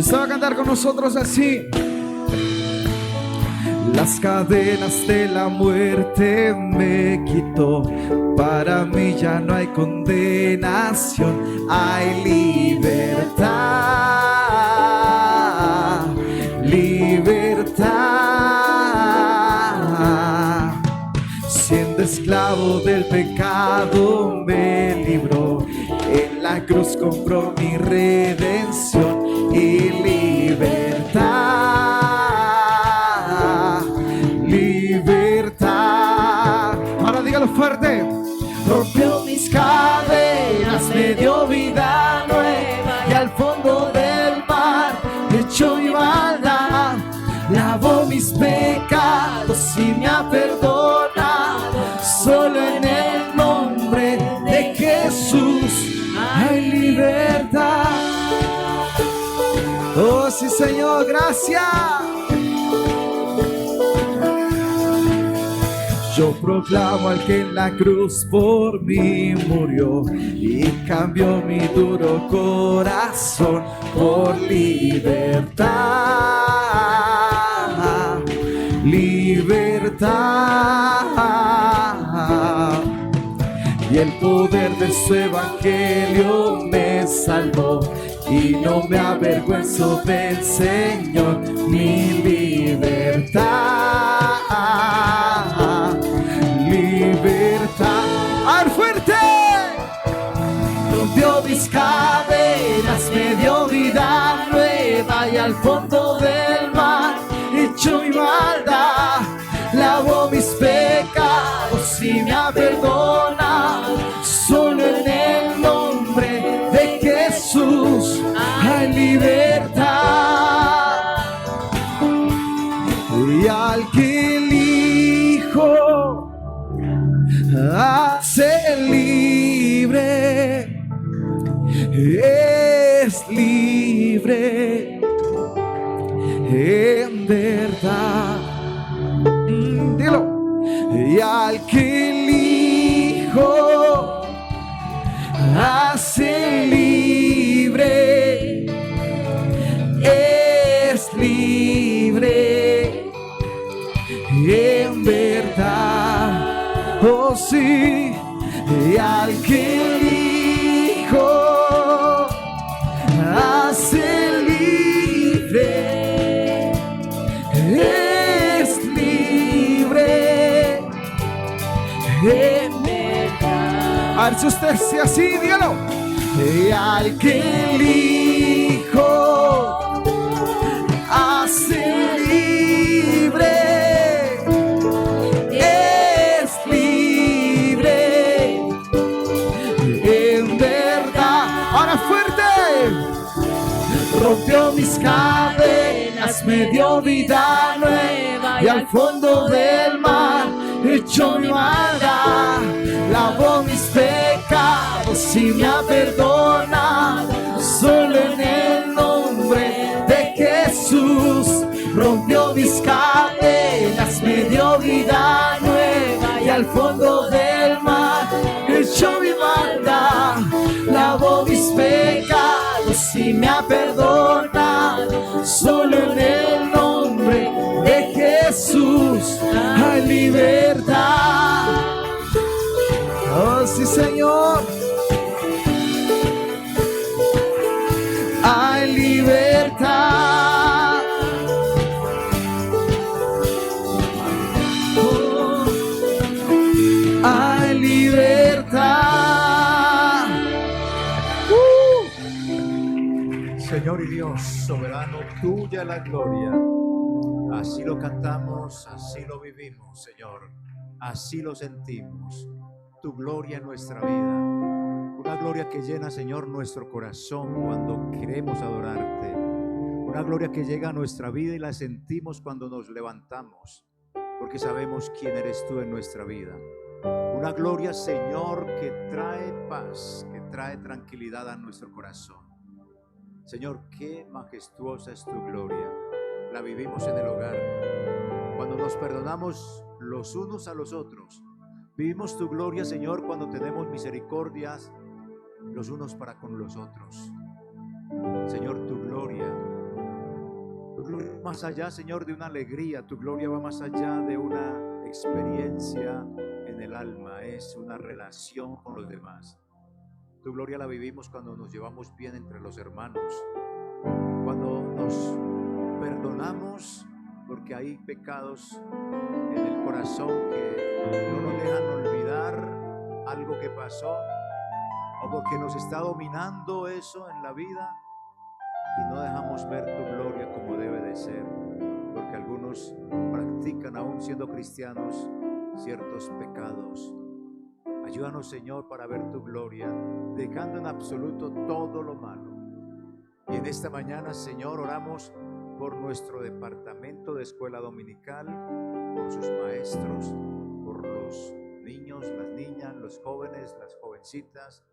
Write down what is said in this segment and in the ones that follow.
Usted va a cantar con nosotros así. Las cadenas de la muerte me quitó. Para mí ya no hay condenación, hay libertad, libertad. Siendo esclavo del pecado me libró. En la cruz compró mi redención y libertad, libertad. Ahora dígalo fuerte. Rompió mis cadenas, me dio vida nueva y al fondo del mar echó mi maldad. Lavó mis pecados y me ha perdonado. Solo en el nombre de Jesús hay libertad. Oh sí, Señor, gracias. Yo proclamo al que en la cruz por mí murió y cambió mi duro corazón por libertad, libertad. Y el poder de su evangelio me salvó y no me avergüenzo del Señor, mi libertad, libertad. ¡Ar fuerte! Rompió mis cadenas, me dio vida nueva y al fondo del mar echó mi maldad. Lavó mis pecados y me ha perdonado. Solo en el nombre de Jesús hay libertad. Y al que el Hijo hace libre, es libre en verdad. Dilo. Y al que el Hijo hace libre, es libre en verdad. Oh sí. Y al que el Hijo hace libre, es libre en verdad. A ver si usted sea así, dígalo. Y al que el Hijo hace libre, es libre en verdad. Ahora fuerte. Rompió mis cadenas, me dio vida nueva y al fondo del mar echó mi maldad. Lavó mis pecados y me ha perdonado. Solo en el nombre de Jesús rompió mis cadenas, me dio vida nueva y al fondo del mar echó mi maldad. Lavó mis pecados y me ha perdonado. Solo en el nombre de Jesús hay libertad. Oh sí, Señor, hay libertad. Oh, hay libertad. Señor y Dios soberano, tuya la gloria. Así lo cantamos, así lo vivimos, Señor. Así lo sentimos. Tu gloria en nuestra vida. Una gloria que llena, Señor, nuestro corazón cuando queremos adorarte. Una gloria que llega a nuestra vida y la sentimos cuando nos levantamos, porque sabemos quién eres tú en nuestra vida. Una gloria, Señor, que trae paz, que trae tranquilidad a nuestro corazón. Señor, qué majestuosa es tu gloria. La vivimos en el hogar. Cuando nos perdonamos los unos a los otros. Vivimos tu gloria, Señor, cuando tenemos misericordias los unos para con los otros. Señor, tu gloria más allá, Señor, de una alegría. Tu gloria va más allá de una experiencia en el alma. Es una relación con los demás. Tu gloria la vivimos cuando nos llevamos bien entre los hermanos, cuando nos perdonamos, porque hay pecados en el corazón que no nos dejan olvidar algo que pasó, o porque nos está dominando eso en la vida y no dejamos ver tu gloria como debe de ser, porque algunos practican, aún siendo cristianos, ciertos pecados. Ayúdanos, Señor, para ver tu gloria, dejando en absoluto todo lo malo. Y en esta mañana, Señor, oramos por nuestro departamento de escuela dominical, por sus maestros, por los niños, las niñas, los jóvenes, las jovencitas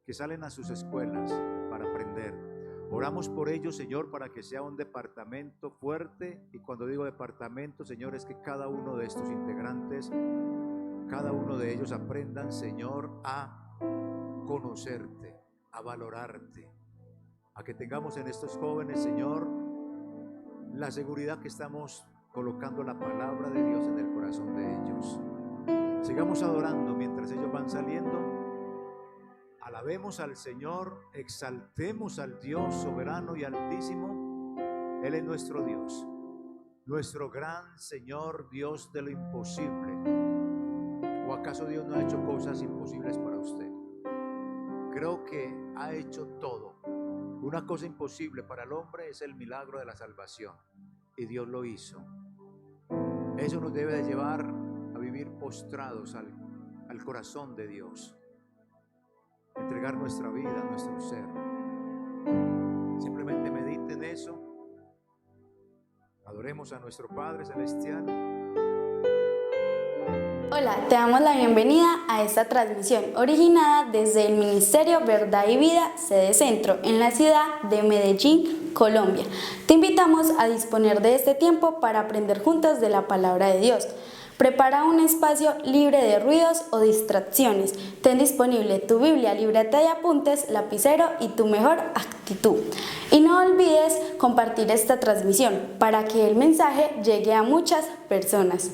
que salen a sus escuelas para aprender. Oramos por ellos, Señor, para que sea un departamento fuerte. Y cuando digo departamento, Señor, es que cada uno de estos integrantes, cada uno de ellos aprendan, Señor, a conocerte, a valorarte, a que tengamos en estos jóvenes, Señor, la seguridad que estamos colocando la palabra de Dios en el corazón de ellos. Sigamos adorando mientras ellos van saliendo. Alabemos al Señor, exaltemos al Dios soberano y altísimo. Él es nuestro Dios, nuestro gran Señor, Dios de lo imposible. ¿O acaso Dios no ha hecho cosas imposibles para usted? Creo que ha hecho todo. Una cosa imposible para el hombre es el milagro de la salvación, y Dios lo hizo. Eso nos debe de llevar a vivir postrados al corazón de Dios, entregar nuestra vida, nuestro ser. Simplemente medite en eso. Adoremos a nuestro Padre Celestial. Hola, te damos la bienvenida a esta transmisión originada desde el Ministerio Verdad y Vida, sede Centro, en la ciudad de Medellín, Colombia. Te invitamos a disponer de este tiempo para aprender juntos de la palabra de Dios. Prepara un espacio libre de ruidos o distracciones. Ten disponible tu Biblia, libreta de apuntes, lapicero y tu mejor actitud. Y no olvides compartir esta transmisión para que el mensaje llegue a muchas personas.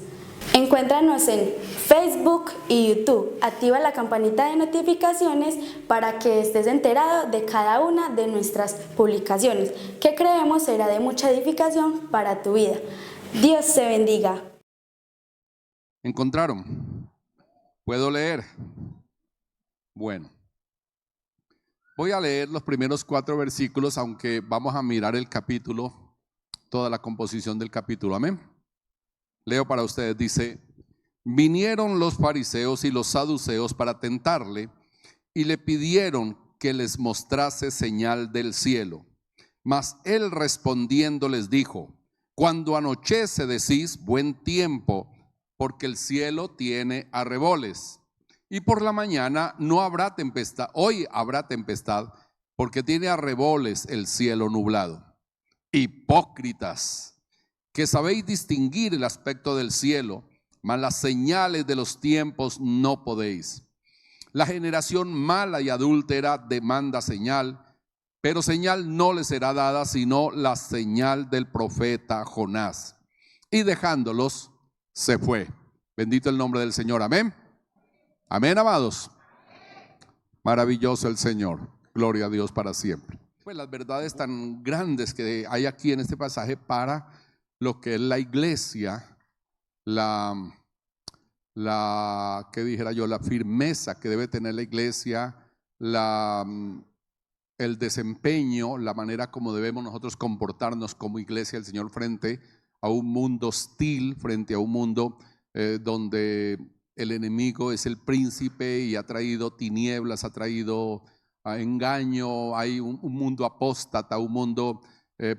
Encuéntranos en Facebook y YouTube. Activa la campanita de notificaciones para que estés enterado de cada una de nuestras publicaciones, que creemos será de mucha edificación para tu vida. Dios te bendiga. ¿Encontraron? ¿Puedo leer? Bueno, voy a leer los primeros 4 versículos, aunque vamos a mirar el capítulo, toda la composición del capítulo. Amén. Leo para ustedes, dice: vinieron los fariseos y los saduceos para tentarle y le pidieron que les mostrase señal del cielo. Mas él respondiendo les dijo: cuando anochece decís buen tiempo, porque el cielo tiene arreboles, y por la mañana no habrá tempestad. Hoy habrá tempestad, porque tiene arreboles el cielo nublado. Hipócritas, que sabéis distinguir el aspecto del cielo, mas las señales de los tiempos no podéis. La generación mala y adúltera demanda señal, pero señal no le será dada sino la señal del profeta Jonás. Y dejándolos, se fue. Bendito el nombre del Señor. Amén. Amén, amados. Maravilloso el Señor. Gloria a Dios para siempre. Pues las verdades tan grandes que hay aquí en este pasaje para lo que es la iglesia, ¿qué dijera yo? La firmeza que debe tener la iglesia, el desempeño, la manera como debemos nosotros comportarnos como iglesia del Señor frente a un mundo hostil, frente a un mundo donde el enemigo es el príncipe y ha traído tinieblas, ha traído engaño, hay un mundo apóstata, un mundo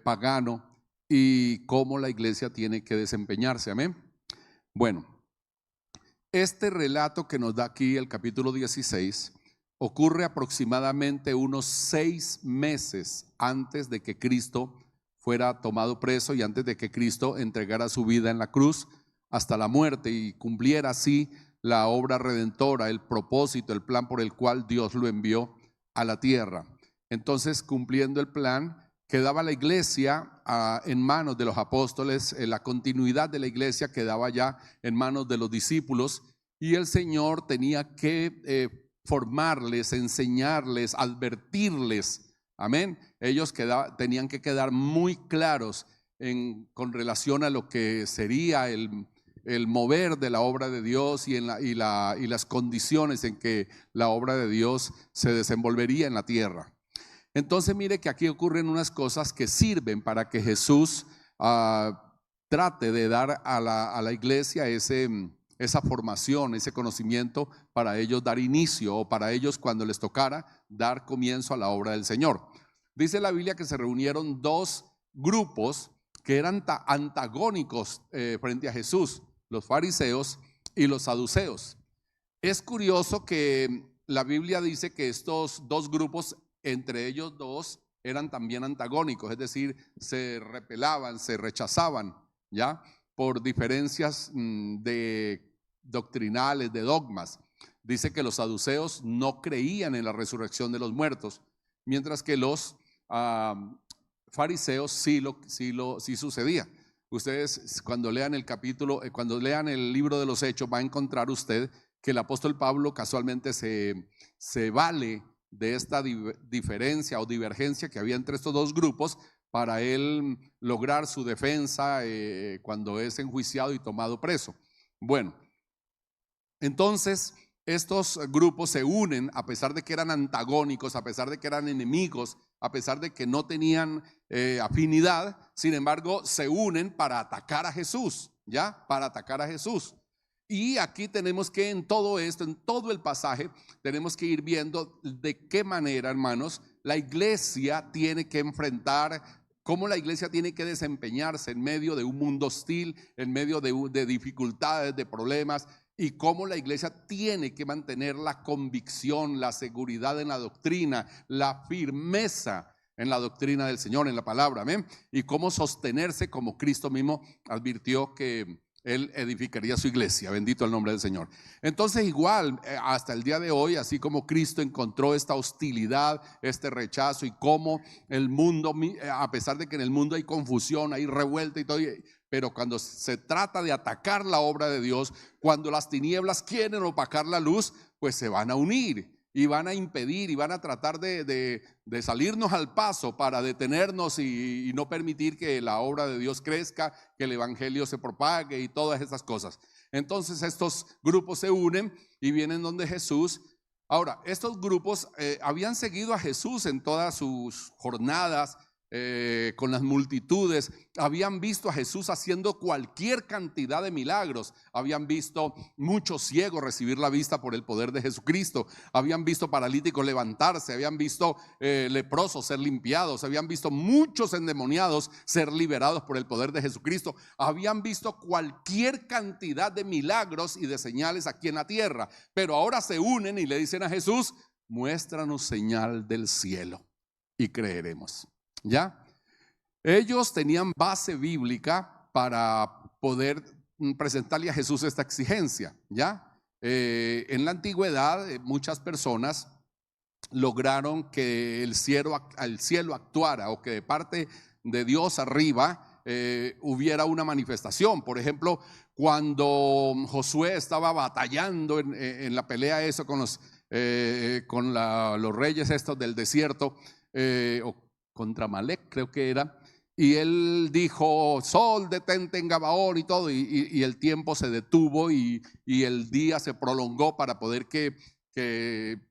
pagano, y cómo la iglesia tiene que desempeñarse. Amén. Bueno, este relato que nos da aquí el capítulo 16 ocurre aproximadamente unos 6 meses antes de que Cristo fuera tomado preso y antes de que Cristo entregara su vida en la cruz hasta la muerte y cumpliera así la obra redentora, el propósito, el plan por el cual Dios lo envió a la tierra. Entonces, cumpliendo el plan, quedaba la iglesia en manos de los apóstoles, la continuidad de la iglesia quedaba ya en manos de los discípulos, y el Señor tenía que formarles, enseñarles, advertirles, amén. Ellos tenían que quedar muy claros con relación a lo que sería el mover de la obra de Dios y las condiciones en que la obra de Dios se desenvolvería en la tierra. Entonces mire que aquí ocurren unas cosas que sirven para que Jesús trate de dar a la iglesia esa formación, ese conocimiento para ellos dar inicio, o para ellos cuando les tocara dar comienzo a la obra del Señor. Dice la Biblia que se reunieron dos grupos que eran antagónicos frente a Jesús, los fariseos y los saduceos. Es curioso que la Biblia dice que estos dos grupos, entre ellos dos, eran también antagónicos, es decir, se repelaban, se rechazaban, ¿ya? Por diferencias doctrinales, de dogmas. Dice que los saduceos no creían en la resurrección de los muertos, mientras que los fariseos sí sucedía. Ustedes cuando lean cuando lean el libro de los Hechos, va a encontrar usted que el apóstol Pablo casualmente se vale de esta diferencia o divergencia que había entre estos dos grupos para él lograr su defensa cuando es enjuiciado y tomado preso. Bueno, entonces estos grupos se unen a pesar de que eran antagónicos, a pesar de que eran enemigos, a pesar de que no tenían afinidad. Sin embargo, se unen para atacar a Jesús, ¿ya? Para atacar a Jesús. Y aquí tenemos que en todo esto, en todo el pasaje, tenemos que ir viendo de qué manera, hermanos, la iglesia tiene que enfrentar, cómo la iglesia tiene que desempeñarse en medio de un mundo hostil, en medio de dificultades, de problemas, y cómo la iglesia tiene que mantener la convicción, la seguridad en la doctrina, la firmeza en la doctrina del Señor, en la palabra, amén. Y cómo sostenerse como Cristo mismo advirtió que Él edificaría su iglesia. Bendito el nombre del Señor. Entonces igual hasta el día de hoy, así como Cristo encontró esta hostilidad, este rechazo, y cómo el mundo, a pesar de que en el mundo hay confusión, hay revuelta y todo, pero cuando se trata de atacar la obra de Dios, cuando las tinieblas quieren opacar la luz, pues se van a unir y van a impedir y van a tratar de salirnos al paso para detenernos y no permitir que la obra de Dios crezca, que el evangelio se propague y todas esas cosas. Entonces estos grupos se unen y vienen donde Jesús. Ahora, estos grupos habían seguido a Jesús en todas sus jornadas, con las multitudes, habían visto a Jesús haciendo cualquier cantidad de milagros, habían visto muchos ciegos recibir la vista por el poder de Jesucristo, habían visto paralíticos levantarse, habían visto leprosos ser limpiados, habían visto muchos endemoniados ser liberados por el poder de Jesucristo, habían visto cualquier cantidad de milagros y de señales aquí en la tierra, pero ahora se unen y le dicen a Jesús: muéstranos señal del cielo y creeremos. ¿Ya? Ellos tenían base bíblica para poder presentarle a Jesús esta exigencia, ¿ya? En la antigüedad muchas personas lograron que el cielo actuara, o que de parte de Dios arriba hubiera una manifestación. Por ejemplo, cuando Josué estaba batallando en la pelea con los reyes estos del desierto, contra Amalek creo que era, y él dijo: sol detente en Gabaón y todo, y el tiempo se detuvo y el día se prolongó para poder que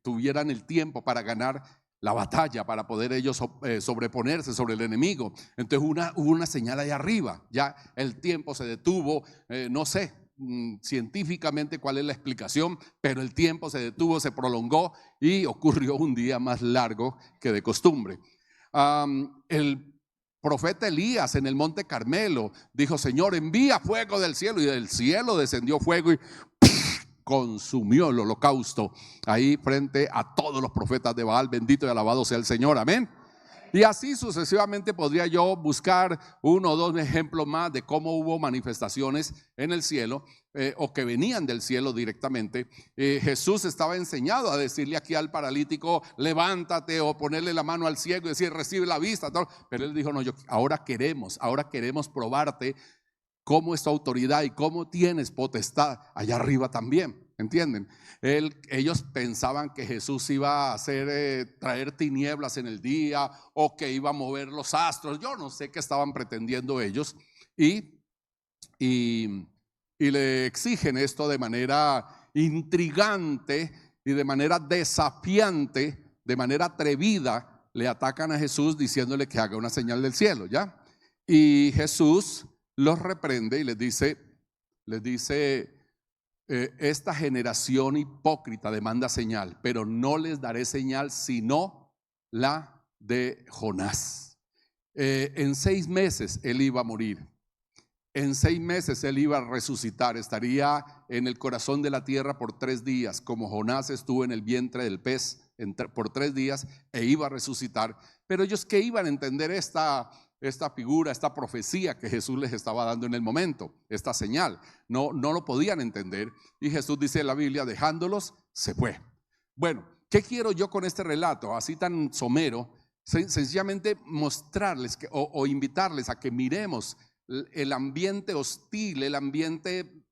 tuvieran el tiempo para ganar la batalla, para poder ellos sobreponerse sobre el enemigo. Entonces hubo una señal allá arriba, ya el tiempo se detuvo, no sé científicamente cuál es la explicación, pero el tiempo se detuvo, se prolongó y ocurrió un día más largo que de costumbre. El profeta Elías en el monte Carmelo dijo: Señor, envía fuego del cielo, y del cielo descendió fuego y consumió el holocausto ahí frente a todos los profetas de Baal. Bendito y alabado sea el Señor, amén. Y así sucesivamente podría yo buscar uno o dos ejemplos más de cómo hubo manifestaciones en el cielo o que venían del cielo directamente. Jesús estaba enseñado a decirle aquí al paralítico, levántate, o ponerle la mano al ciego y decir, recibe la vista, todo. Pero él dijo, no, ahora queremos probarte cómo es tu autoridad y cómo tienes potestad allá arriba también. ¿Entienden? Ellos pensaban que Jesús iba a traer tinieblas en el día o que iba a mover los astros. Yo no sé qué estaban pretendiendo ellos y le exigen esto de manera intrigante y de manera desafiante, de manera atrevida. Le atacan a Jesús diciéndole que haga una señal del cielo, ¿ya? Y Jesús los reprende y les dice esta generación hipócrita demanda señal, pero no les daré señal sino la de Jonás. En 6 meses él iba a morir. En 6 meses él iba a resucitar, estaría en el corazón de la tierra por 3 días, como Jonás estuvo en el vientre del pez por 3 días e iba a resucitar. Pero ellos, ¿qué iban a entender esta figura, esta profecía que Jesús les estaba dando en el momento, esta señal? No lo podían entender. Y Jesús dice en la Biblia, dejándolos, se fue. Bueno, ¿qué quiero yo con este relato así tan somero? Sencillamente mostrarles o invitarles a que miremos el ambiente hostil, el ambiente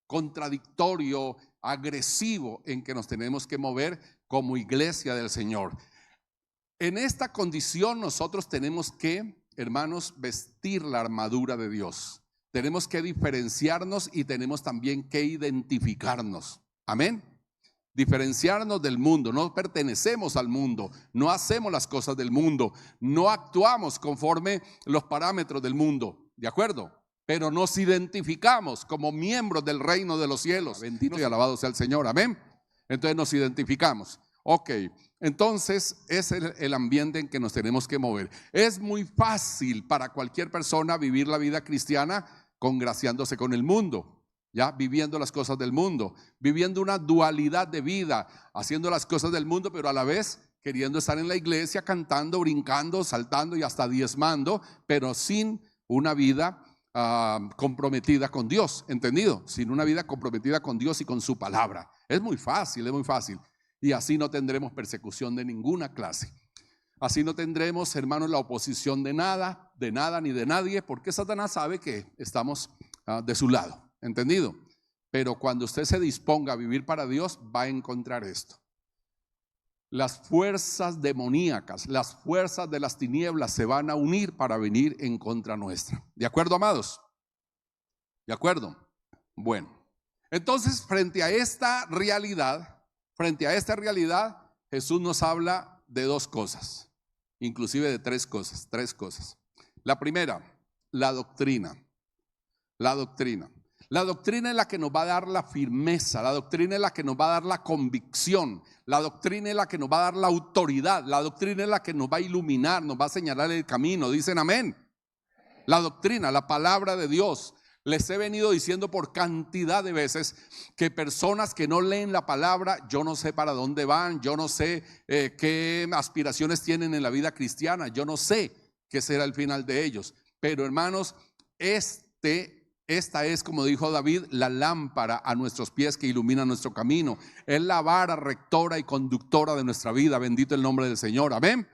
contradictorio, agresivo en que nos tenemos que mover como iglesia del Señor. En esta condición nosotros tenemos que, hermanos, vestir la armadura de Dios. Tenemos que diferenciarnos y tenemos también que identificarnos. Amén. Diferenciarnos del mundo. No pertenecemos al mundo, no hacemos las cosas del mundo, no actuamos conforme los parámetros del mundo, ¿de acuerdo? Pero nos identificamos como miembros del reino de los cielos. Bendito y alabado sea el Señor, amén. Entonces nos identificamos. Ok, entonces es el ambiente en que nos tenemos que mover. Es muy fácil para cualquier persona vivir la vida cristiana congraciándose con el mundo, ya viviendo las cosas del mundo, viviendo una dualidad de vida, haciendo las cosas del mundo, pero a la vez queriendo estar en la iglesia, cantando, brincando, saltando y hasta diezmando, pero sin una vida comprometida con Dios, ¿entendido? Sin una vida comprometida con Dios y con su palabra. Es muy fácil, es muy fácil. Y así no tendremos persecución de ninguna clase. Así no tendremos, hermanos, la oposición de nada ni de nadie, porque Satanás sabe que estamos de su lado, ¿entendido? Pero cuando usted se disponga a vivir para Dios, va a encontrar esto. Las fuerzas demoníacas, las fuerzas de las tinieblas se van a unir para venir en contra nuestra. ¿De acuerdo, amados? ¿De acuerdo? Bueno, entonces frente a esta realidad, Jesús nos habla de 2 cosas, inclusive de 3 cosas. La primera, la doctrina. La doctrina es la que nos va a dar la firmeza, la doctrina es la que nos va a dar la convicción, la doctrina es la que nos va a dar la autoridad, la doctrina es la que nos va a iluminar, nos va a señalar el camino. Dicen amén. La doctrina, la palabra de Dios. Les he venido diciendo por cantidad de veces que personas que no leen la palabra, yo no sé para dónde van, yo no sé qué aspiraciones tienen en la vida cristiana, yo no sé qué será el final de ellos. Pero hermanos, esta es, como dijo David, la lámpara a nuestros pies que ilumina nuestro camino. Es la vara rectora y conductora de nuestra vida. Bendito el nombre del Señor. Amén.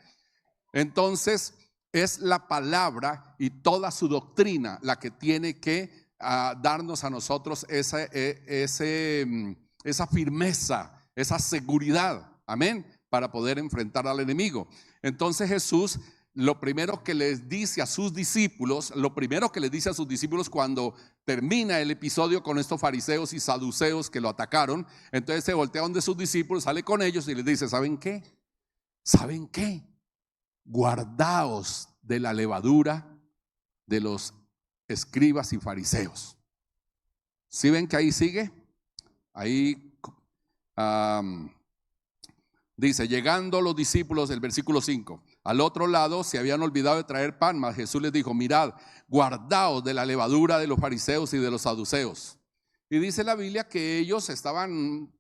Entonces es la palabra y toda su doctrina la que tiene que darnos a nosotros esa firmeza, esa seguridad. Amén. Para poder enfrentar al enemigo. Entonces Jesús, lo primero que les dice a sus discípulos, cuando termina el episodio con estos fariseos y saduceos que lo atacaron, entonces se voltea donde sus discípulos, sale con ellos y les dice, ¿saben qué? ¿Saben qué? Guardaos de la levadura de los escribas y fariseos. ¿Sí ven que ahí sigue? Ahí dice, llegando los discípulos, el versículo 5, al otro lado se habían olvidado de traer pan, mas Jesús les dijo, mirad, guardaos de la levadura de los fariseos y de los saduceos. Y dice la Biblia que ellos estaban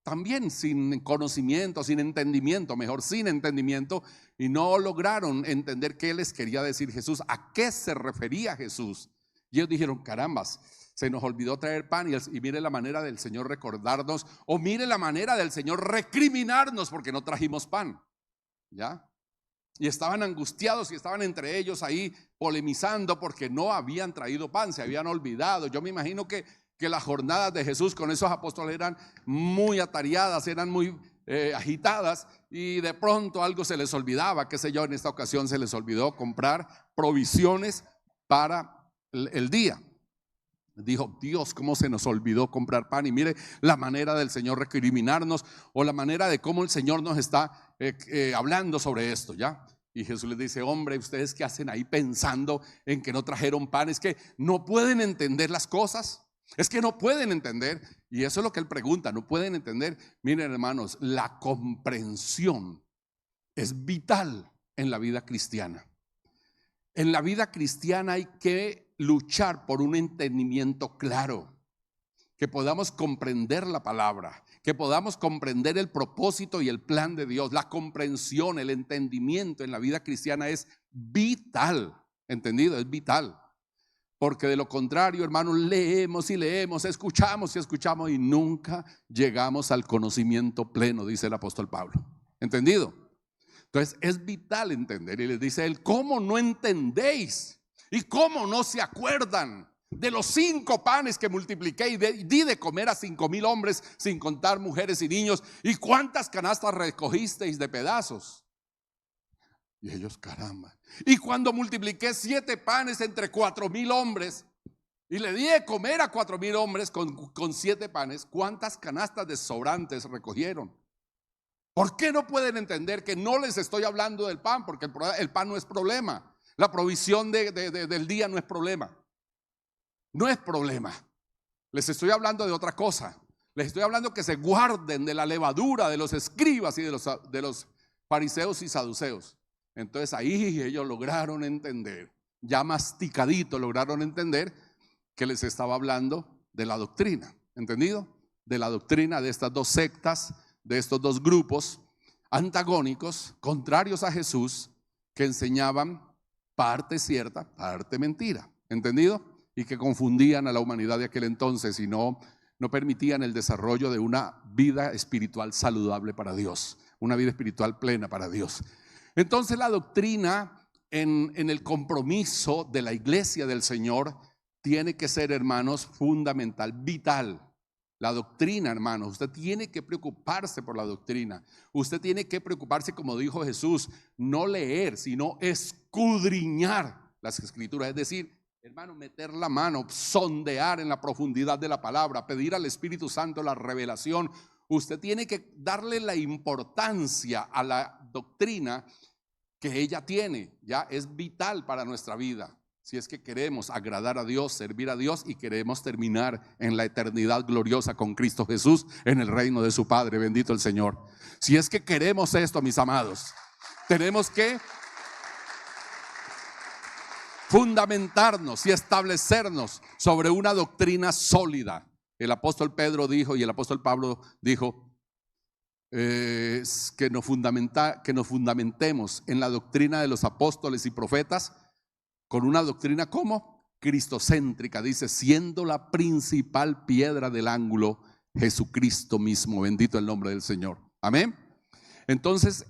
también sin conocimiento, sin entendimiento, mejor sin entendimiento, y no lograron entender qué les quería decir Jesús, a qué se refería Jesús. Y ellos dijeron, carambas, se nos olvidó traer pan, y mire la manera del Señor recordarnos, o mire la manera del Señor recriminarnos porque no trajimos pan, ¿ya? Y estaban angustiados y estaban entre ellos ahí polemizando porque no habían traído pan, se habían olvidado. Yo me imagino que las jornadas de Jesús con esos apóstoles eran muy atareadas, eran muy agitadas, y de pronto algo se les olvidaba, qué sé yo, en esta ocasión se les olvidó comprar provisiones para el día. Dijo, Dios, ¿cómo se nos olvidó comprar pan? Y mire la manera del Señor recriminarnos, o la manera de cómo el Señor nos está hablando sobre esto, ¿ya? Y Jesús les dice, hombre, ¿ustedes qué hacen ahí pensando en que no trajeron pan? Es que no pueden entender las cosas. Es que no pueden entender, y eso es lo que él pregunta, no pueden entender. Miren, hermanos, la comprensión es vital en la vida cristiana. En la vida cristiana hay que luchar por un entendimiento claro, que podamos comprender la palabra, que podamos comprender el propósito y el plan de Dios. La comprensión, el entendimiento en la vida cristiana es vital, ¿entendido? Es vital. Porque de lo contrario, hermanos, leemos y leemos, escuchamos y escuchamos y nunca llegamos al conocimiento pleno, dice el apóstol Pablo. ¿Entendido? Entonces es vital entender. Y les dice él, ¿cómo no entendéis? ¿Y cómo no se acuerdan de los 5 panes que multipliqué y di de comer a 5,000 hombres, sin contar mujeres y niños? ¿Y cuántas canastas recogisteis de pedazos? Y ellos, caramba. Y cuando multipliqué 7 panes entre 4,000 hombres y le di de comer a 4,000 hombres con 7 panes, ¿cuántas canastas de sobrantes recogieron? ¿Por qué no pueden entender que no les estoy hablando del pan? Porque el pan no es problema. La provisión del día no es problema. No es problema. Les estoy hablando de otra cosa. Les estoy hablando que se guarden de la levadura de los escribas y de los fariseos y saduceos. Entonces ahí ellos lograron entender, ya masticadito lograron entender que les estaba hablando de la doctrina, ¿entendido? De la doctrina de estas 2 sectas, de estos 2 grupos antagónicos, contrarios a Jesús, que enseñaban parte cierta, parte mentira, ¿entendido? Y que confundían a la humanidad de aquel entonces y no permitían el desarrollo de una vida espiritual saludable para Dios, una vida espiritual plena para Dios. Entonces la doctrina en el compromiso de la iglesia del Señor tiene que ser, hermanos, fundamental, vital. La doctrina, hermanos, usted tiene que preocuparse por la doctrina. Usted tiene que preocuparse, como dijo Jesús, no leer, sino escudriñar las escrituras. Es decir, hermano, meter la mano, sondear en la profundidad de la palabra, pedir al Espíritu Santo la revelación. Usted tiene que darle la importancia a la doctrina que ella tiene, ya es vital para nuestra vida. Si es que queremos agradar a Dios, servir a Dios y queremos terminar en la eternidad gloriosa con Cristo Jesús en el reino de su Padre, bendito el Señor. Si es que queremos esto, mis amados, tenemos que fundamentarnos y establecernos sobre una doctrina sólida. El apóstol Pedro dijo y el apóstol Pablo dijo que nos fundamentemos en la doctrina de los apóstoles y profetas, con una doctrina como cristocéntrica, dice, siendo la principal piedra del ángulo Jesucristo mismo, bendito el nombre del Señor. Amén. Entonces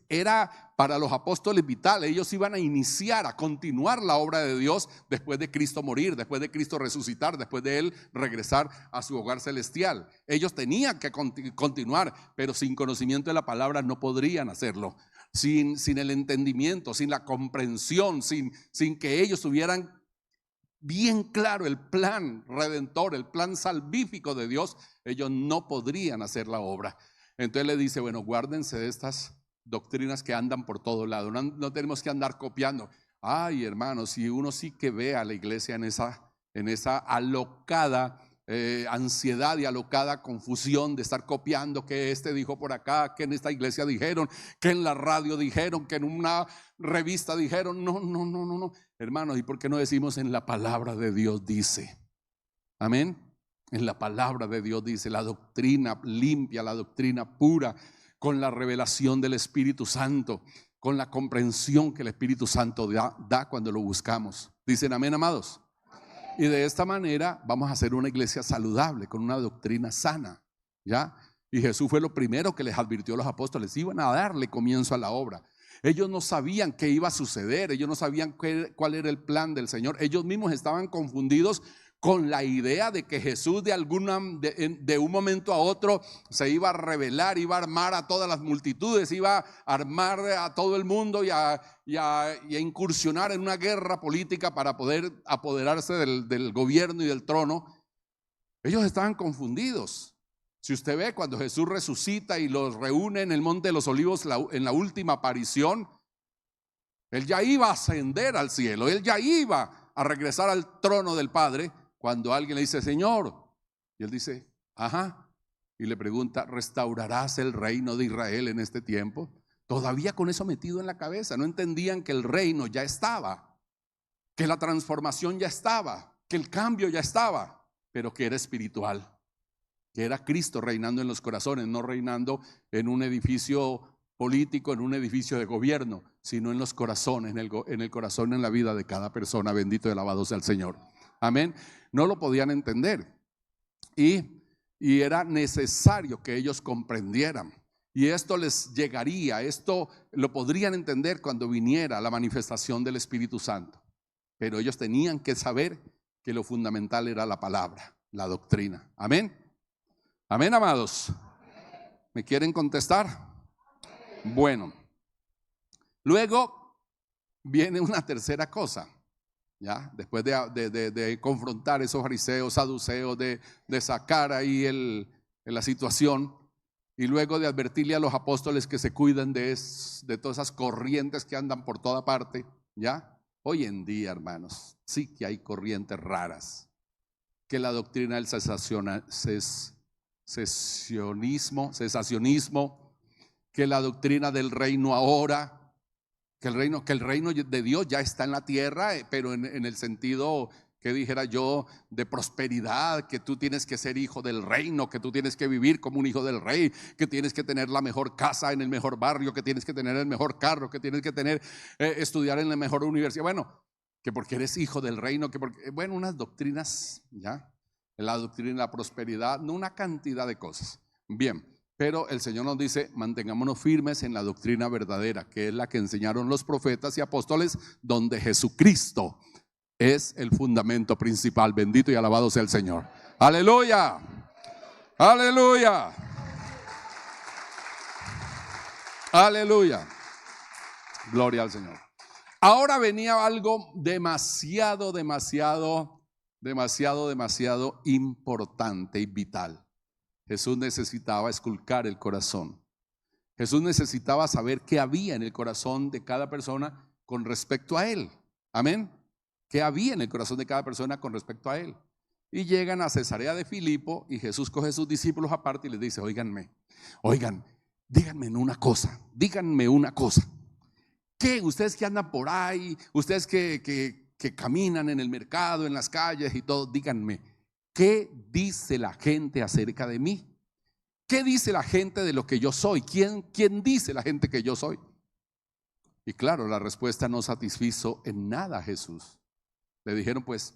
era para los apóstoles vital. Ellos iban a iniciar, a continuar la obra de Dios después de Cristo morir, después de Cristo resucitar, después de Él regresar a su hogar celestial. Ellos tenían que continuar, pero sin conocimiento de la palabra no podrían hacerlo. Sin el entendimiento, sin la comprensión, sin que ellos tuvieran bien claro el plan redentor, el plan salvífico de Dios, ellos no podrían hacer la obra. Entonces le dice, bueno, guárdense de estas doctrinas que andan por todo lado. No tenemos que andar copiando. Ay, hermanos, si uno sí que ve a la iglesia en esa alocada ansiedad y alocada confusión de estar copiando, que este dijo por acá, que en esta iglesia dijeron, que en la radio dijeron, que en una revista dijeron. No, hermanos, ¿y por qué no decimos en la palabra de Dios dice? Amén. en la palabra de Dios, dice, la doctrina limpia, la doctrina pura, con la revelación del Espíritu Santo, con la comprensión que el Espíritu Santo da cuando lo buscamos. Dicen amén, amados. Y de esta manera vamos a hacer una iglesia saludable, con una doctrina sana, ¿ya? Y Jesús fue lo primero que les advirtió a los apóstoles. Iban a darle comienzo a la obra. Ellos no sabían qué iba a suceder. Ellos no sabían cuál era el plan del Señor. Ellos mismos estaban confundidos con la idea de que Jesús de un momento a otro se iba a rebelar, iba a armar a todas las multitudes, iba a armar a todo el mundo y a incursionar en una guerra política para poder apoderarse del gobierno y del trono. Ellos estaban confundidos. Si usted ve cuando Jesús resucita y los reúne en el Monte de los Olivos en la última aparición, Él ya iba a ascender al cielo, Él ya iba a regresar al trono del Padre, cuando alguien le dice, Señor, y Él dice, ajá, y le pregunta, ¿restaurarás el reino de Israel en este tiempo? Todavía con eso metido en la cabeza, no entendían que el reino ya estaba, que la transformación ya estaba, que el cambio ya estaba, pero que era espiritual. Que era Cristo reinando en los corazones, no reinando en un edificio político, en un edificio de gobierno, sino en los corazones, en el corazón, en la vida de cada persona. Bendito y alabado sea el Señor. Amén. No lo podían entender y era necesario que ellos comprendieran. Y esto les llegaría, esto lo podrían entender cuando viniera la manifestación del Espíritu Santo. Pero ellos tenían que saber que lo fundamental era la palabra, la doctrina. Amén. Amén, amados. ¿Me quieren contestar? Bueno, luego viene una tercera cosa, ¿ya? Después de confrontar esos fariseos, saduceos, de sacar ahí la situación, y luego de advertirle a los apóstoles que se cuiden de todas esas corrientes que andan por toda parte, ¿ya? Hoy en día, hermanos, sí que hay corrientes raras, que la doctrina del cesacionismo, que la doctrina del reino ahora, que el reino de Dios ya está en la tierra, pero en el sentido que dijera yo de prosperidad, que tú tienes que ser hijo del reino, que tú tienes que vivir como un hijo del rey, que tienes que tener la mejor casa en el mejor barrio, que tienes que tener el mejor carro, que tienes que estudiar en la mejor universidad. Bueno, que porque eres hijo del reino, unas doctrinas, ¿ya? La doctrina de la prosperidad, no, una cantidad de cosas. Bien, pero el Señor nos dice, mantengámonos firmes en la doctrina verdadera, que es la que enseñaron los profetas y apóstoles, donde Jesucristo es el fundamento principal. Bendito y alabado sea el Señor. Aleluya, aleluya, aleluya. Gloria al Señor. Ahora venía algo demasiado importante y vital. Jesús necesitaba esculcar el corazón. Jesús necesitaba saber qué había en el corazón de cada persona con respecto a Él. Amén. ¿Qué había en el corazón de cada persona con respecto a Él? Y llegan a Cesarea de Filipo y Jesús coge a sus discípulos aparte y les dice, díganme una cosa. ¿Qué? Ustedes que andan por ahí, ustedes que caminan en el mercado, en las calles y todo, díganme, ¿qué dice la gente acerca de mí? ¿Qué dice la gente de lo que yo soy? ¿Quién dice la gente que yo soy? Y claro, la respuesta no satisfizo en nada a Jesús. Le dijeron pues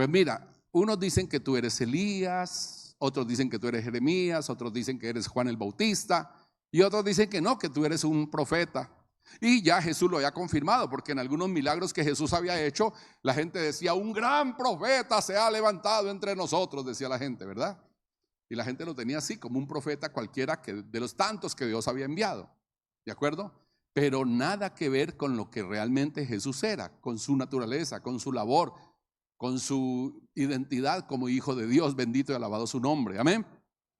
mira, unos dicen que tú eres Elías, otros dicen que tú eres Jeremías, otros dicen que eres Juan el Bautista y otros dicen que no, que tú eres un profeta. Y ya Jesús lo había confirmado, porque en algunos milagros que Jesús había hecho, la gente decía, un gran profeta se ha levantado entre nosotros, decía la gente, ¿verdad? Y la gente lo tenía así, como un profeta cualquiera de los tantos que Dios había enviado, ¿de acuerdo? Pero nada que ver con lo que realmente Jesús era, con su naturaleza, con su labor, con su identidad como hijo de Dios, bendito y alabado su nombre, amén.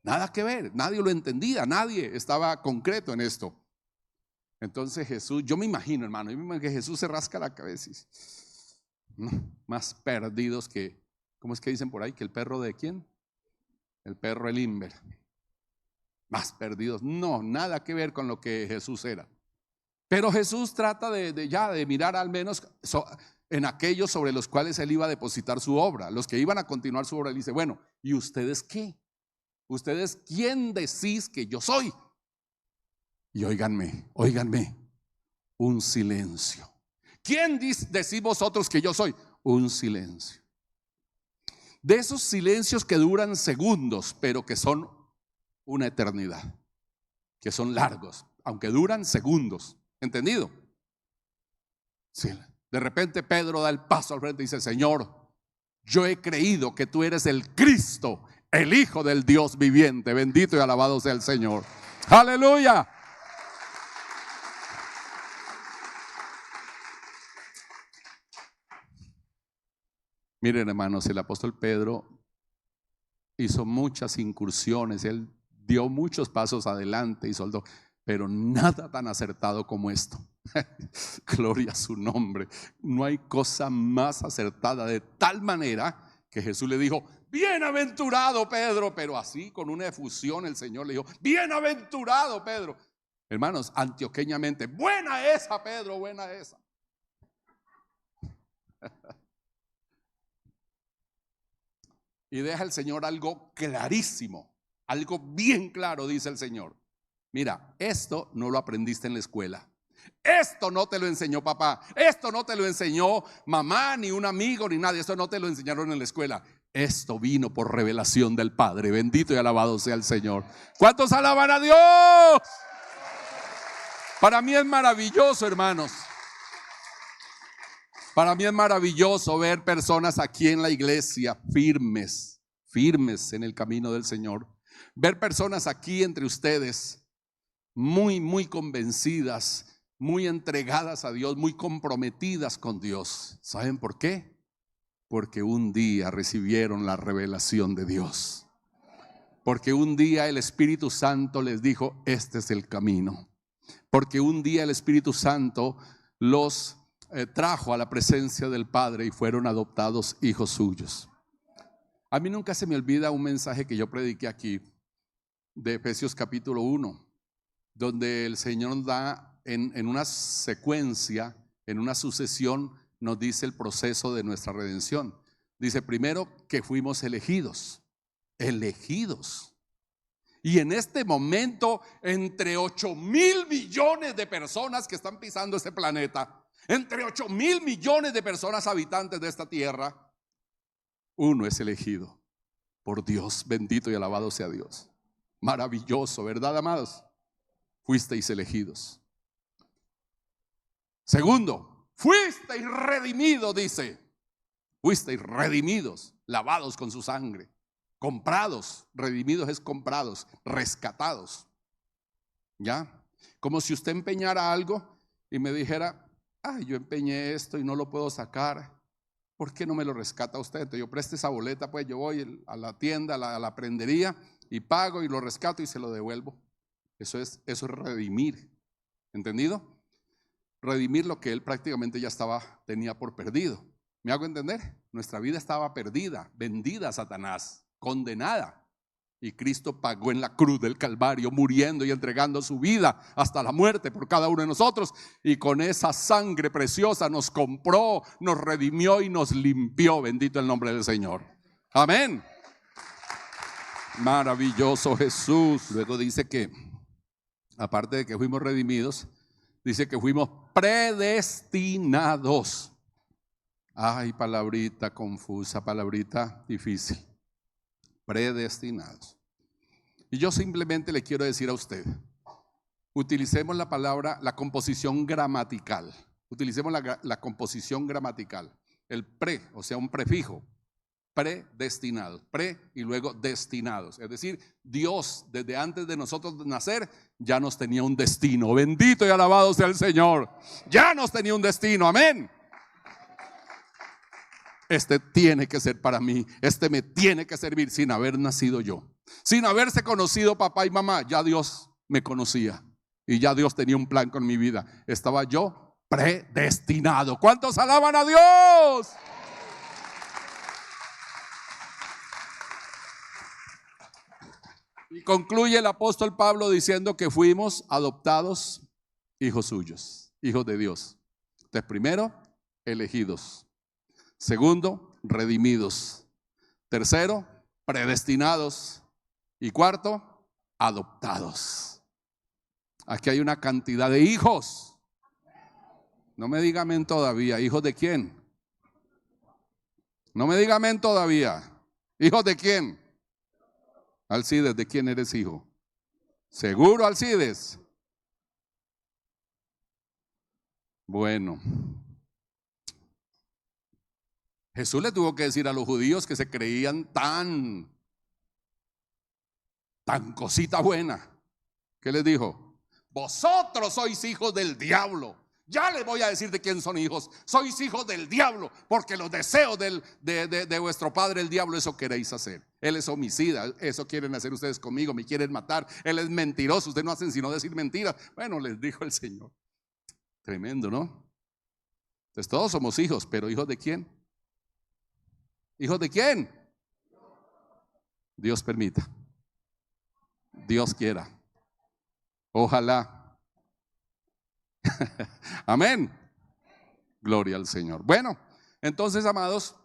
Nada que ver, nadie lo entendía, nadie estaba concreto en esto. Entonces Jesús, yo me imagino, hermano, que Jesús se rasca la cabeza y dice, no, más perdidos que, ¿cómo es que dicen por ahí? ¿Que el perro de quién? El perro el Inver. Más perdidos, no, nada que ver con lo que Jesús era. Pero Jesús trata de mirar al menos en aquellos sobre los cuales él iba a depositar su obra, los que iban a continuar su obra. Él dice, bueno, ¿y ustedes qué? ¿Ustedes quién decís que yo soy? Y óiganme, un silencio. ¿Quién decís vosotros que yo soy? Un silencio. De esos silencios que duran segundos, pero que son una eternidad, que son largos, aunque duran segundos. ¿Entendido? Sí. De repente Pedro da el paso al frente y dice, Señor, yo he creído que tú eres el Cristo, el Hijo del Dios viviente. Bendito y alabado sea el Señor. Aleluya. Miren, hermanos, el apóstol Pedro hizo muchas incursiones, él dio muchos pasos adelante y soldó, pero nada tan acertado como esto. Gloria a su nombre. No hay cosa más acertada, de tal manera que Jesús le dijo, bienaventurado Pedro, pero así con una efusión el Señor le dijo, bienaventurado Pedro. Hermanos, antioqueñamente, buena esa Pedro, buena esa. Y deja el Señor algo clarísimo, algo bien claro, dice el Señor. Mira, esto no lo aprendiste en la escuela. Esto no te lo enseñó papá. Esto no te lo enseñó mamá, ni un amigo, ni nadie. Esto no te lo enseñaron en la escuela. Esto vino por revelación del Padre. Bendito y alabado sea el Señor. ¿Cuántos alaban a Dios? Para mí es maravilloso, hermanos. Para mí es maravilloso ver personas aquí en la iglesia firmes en el camino del Señor. Ver personas aquí entre ustedes muy convencidas, muy entregadas a Dios, muy comprometidas con Dios. ¿Saben por qué? Porque un día recibieron la revelación de Dios. Porque un día el Espíritu Santo les dijo, este es el camino. Porque un día el Espíritu Santo los trajo a la presencia del Padre y fueron adoptados hijos suyos. A mí nunca se me olvida un mensaje que yo prediqué aquí de Efesios capítulo 1, donde el Señor da en una secuencia, en una sucesión, nos dice el proceso de nuestra redención. Dice primero que fuimos elegidos. Y en este momento, entre 8,000 millones de personas que están pisando este planeta, entre 8,000 millones de personas habitantes de esta tierra, uno es elegido por Dios. Bendito y alabado sea Dios. Maravilloso, ¿verdad, amados? Fuisteis elegidos. Segundo, fuisteis redimidos, dice. Fuisteis redimidos, lavados con su sangre, comprados. Redimidos es comprados, rescatados. ¿Ya? Como si usted empeñara algo y me dijera, yo empeñé esto y no lo puedo sacar, ¿por qué no me lo rescata usted? Entonces yo presto esa boleta, pues yo voy a la tienda, a la prendería y pago y lo rescato y se lo devuelvo. Eso es redimir. ¿Entendido? Redimir lo que él prácticamente ya tenía por perdido. ¿Me hago entender? Nuestra vida estaba perdida, vendida a Satanás, condenada. Y Cristo pagó en la cruz del Calvario, muriendo y entregando su vida hasta la muerte por cada uno de nosotros. Y con esa sangre preciosa nos compró, nos redimió y nos limpió. Bendito el nombre del Señor. Amén. Maravilloso Jesús. Luego dice que, aparte de que fuimos redimidos, dice que fuimos predestinados. Ay, palabrita confusa, palabrita difícil. Predestinados. Y yo simplemente le quiero decir a usted, utilicemos la palabra, la composición gramatical. Utilicemos la composición gramatical. El pre, o sea, un prefijo. Predestinados. Pre y luego destinados. Es decir, Dios desde antes de nosotros nacer ya nos tenía un destino. Bendito y alabado sea el Señor. Ya nos tenía un destino. Amén. Este tiene que ser para mí, este me tiene que servir sin haber nacido yo. Sin haberse conocido papá y mamá, ya Dios me conocía y ya Dios tenía un plan con mi vida. Estaba yo predestinado. ¿Cuántos alaban a Dios? Y concluye el apóstol Pablo diciendo que fuimos adoptados hijos suyos, hijos de Dios. Entonces primero, elegidos. Segundo, redimidos. Tercero, predestinados. Y cuarto, adoptados. Aquí hay una cantidad de hijos. No me diga amén todavía. ¿Hijos de quién? No me diga amén todavía. ¿Hijos de quién? Alcides, ¿de quién eres hijo? ¿Seguro, Alcides? Bueno, Jesús le tuvo que decir a los judíos que se creían tan cosita buena. ¿Qué les dijo? Vosotros sois hijos del diablo. Ya les voy a decir de quién son hijos. Sois hijos del diablo, porque los deseos de vuestro padre el diablo, eso queréis hacer. Él es homicida, eso quieren hacer ustedes conmigo, me quieren matar. Él es mentiroso, ustedes no hacen sino decir mentiras. Bueno, les dijo el Señor. Tremendo, ¿no? Entonces todos somos hijos, pero ¿hijos de quién? ¿Hijos de quién? Dios permita. Dios quiera. Ojalá. Amén. Gloria al Señor. Bueno, entonces, amados,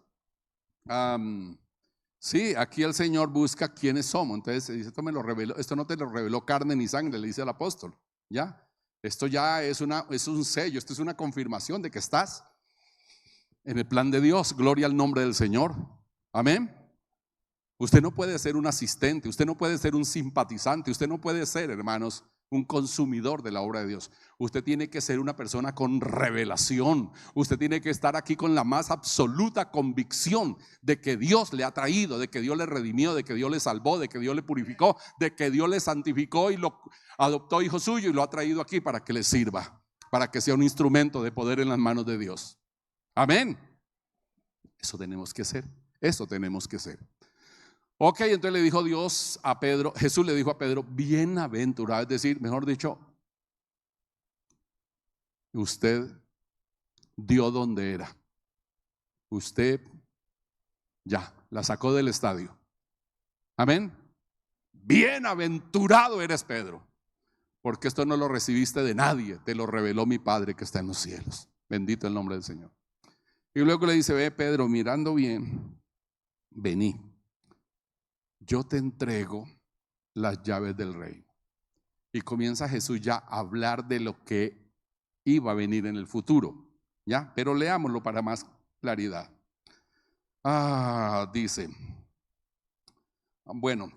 sí, aquí el Señor busca quiénes somos. Entonces dice, esto me lo reveló, esto no te lo reveló carne ni sangre, le dice el apóstol. Ya, esto ya es un sello, esto es una confirmación de que estás en el plan de Dios. Gloria al nombre del Señor. Amén. Usted no puede ser un asistente, usted no puede ser un simpatizante, usted no puede ser, hermanos, un consumidor de la obra de Dios. Usted tiene que ser una persona con revelación. Usted tiene que estar aquí con la más absoluta convicción de que Dios le ha traído, de que Dios le redimió, de que Dios le salvó, de que Dios le purificó, de que Dios le santificó y lo adoptó hijo suyo y lo ha traído aquí para que le sirva, para que sea un instrumento de poder en las manos de Dios. Amén. Eso tenemos que ser. Eso tenemos que ser. Ok, entonces le dijo Dios a Pedro, Jesús le dijo a Pedro, bienaventurado, es decir, mejor dicho, usted dio donde era. Usted ya la sacó del estadio. Amén. Bienaventurado eres, Pedro, porque esto no lo recibiste de nadie, te lo reveló mi Padre que está en los cielos. Bendito el nombre del Señor. Y luego le dice, ve Pedro, mirando bien, vení. Yo te entrego las llaves del reino. Y comienza Jesús ya a hablar de lo que iba a venir en el futuro. ¿Ya? Pero leámoslo para más claridad. Dice, bueno,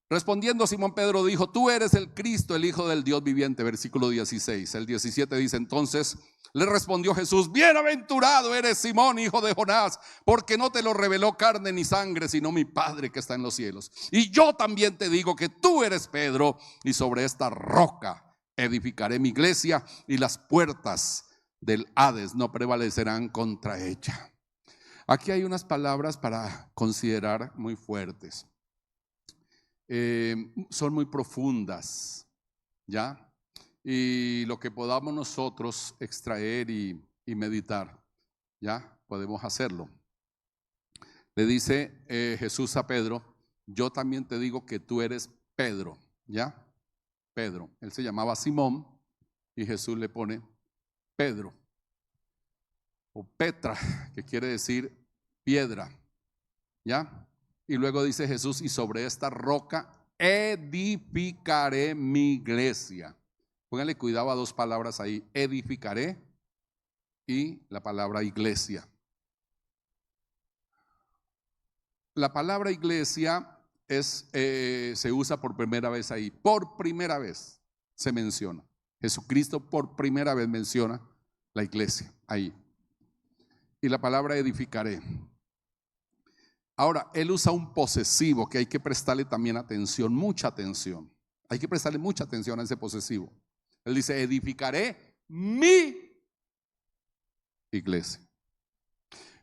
respondiendo Simón Pedro dijo, tú eres el Cristo, el Hijo del Dios viviente. Versículo 16. El 17 dice, entonces le respondió Jesús, bienaventurado eres Simón, hijo de Jonás, porque no te lo reveló carne ni sangre, sino mi Padre que está en los cielos. Y yo también te digo que tú eres Pedro, y sobre esta roca edificaré mi iglesia, y las puertas del Hades no prevalecerán contra ella. Aquí hay unas palabras para considerar muy fuertes. Son muy profundas, ¿ya? Y lo que podamos nosotros extraer y meditar, ya podemos hacerlo. Le dice Jesús a Pedro, yo también te digo que tú eres Pedro, ¿ya? Pedro, él se llamaba Simón y Jesús le pone Pedro o Petra, que quiere decir piedra, ¿ya? Y luego dice Jesús, y sobre esta roca edificaré mi iglesia. Pónganle cuidado a dos palabras ahí, edificaré y la palabra iglesia. La palabra iglesia se usa por primera vez ahí, por primera vez se menciona. Jesucristo por primera vez menciona la iglesia ahí. Y la palabra edificaré. Ahora, él usa un posesivo que hay que prestarle también atención, mucha atención. Hay que prestarle mucha atención a ese posesivo. Él dice, edificaré mi iglesia.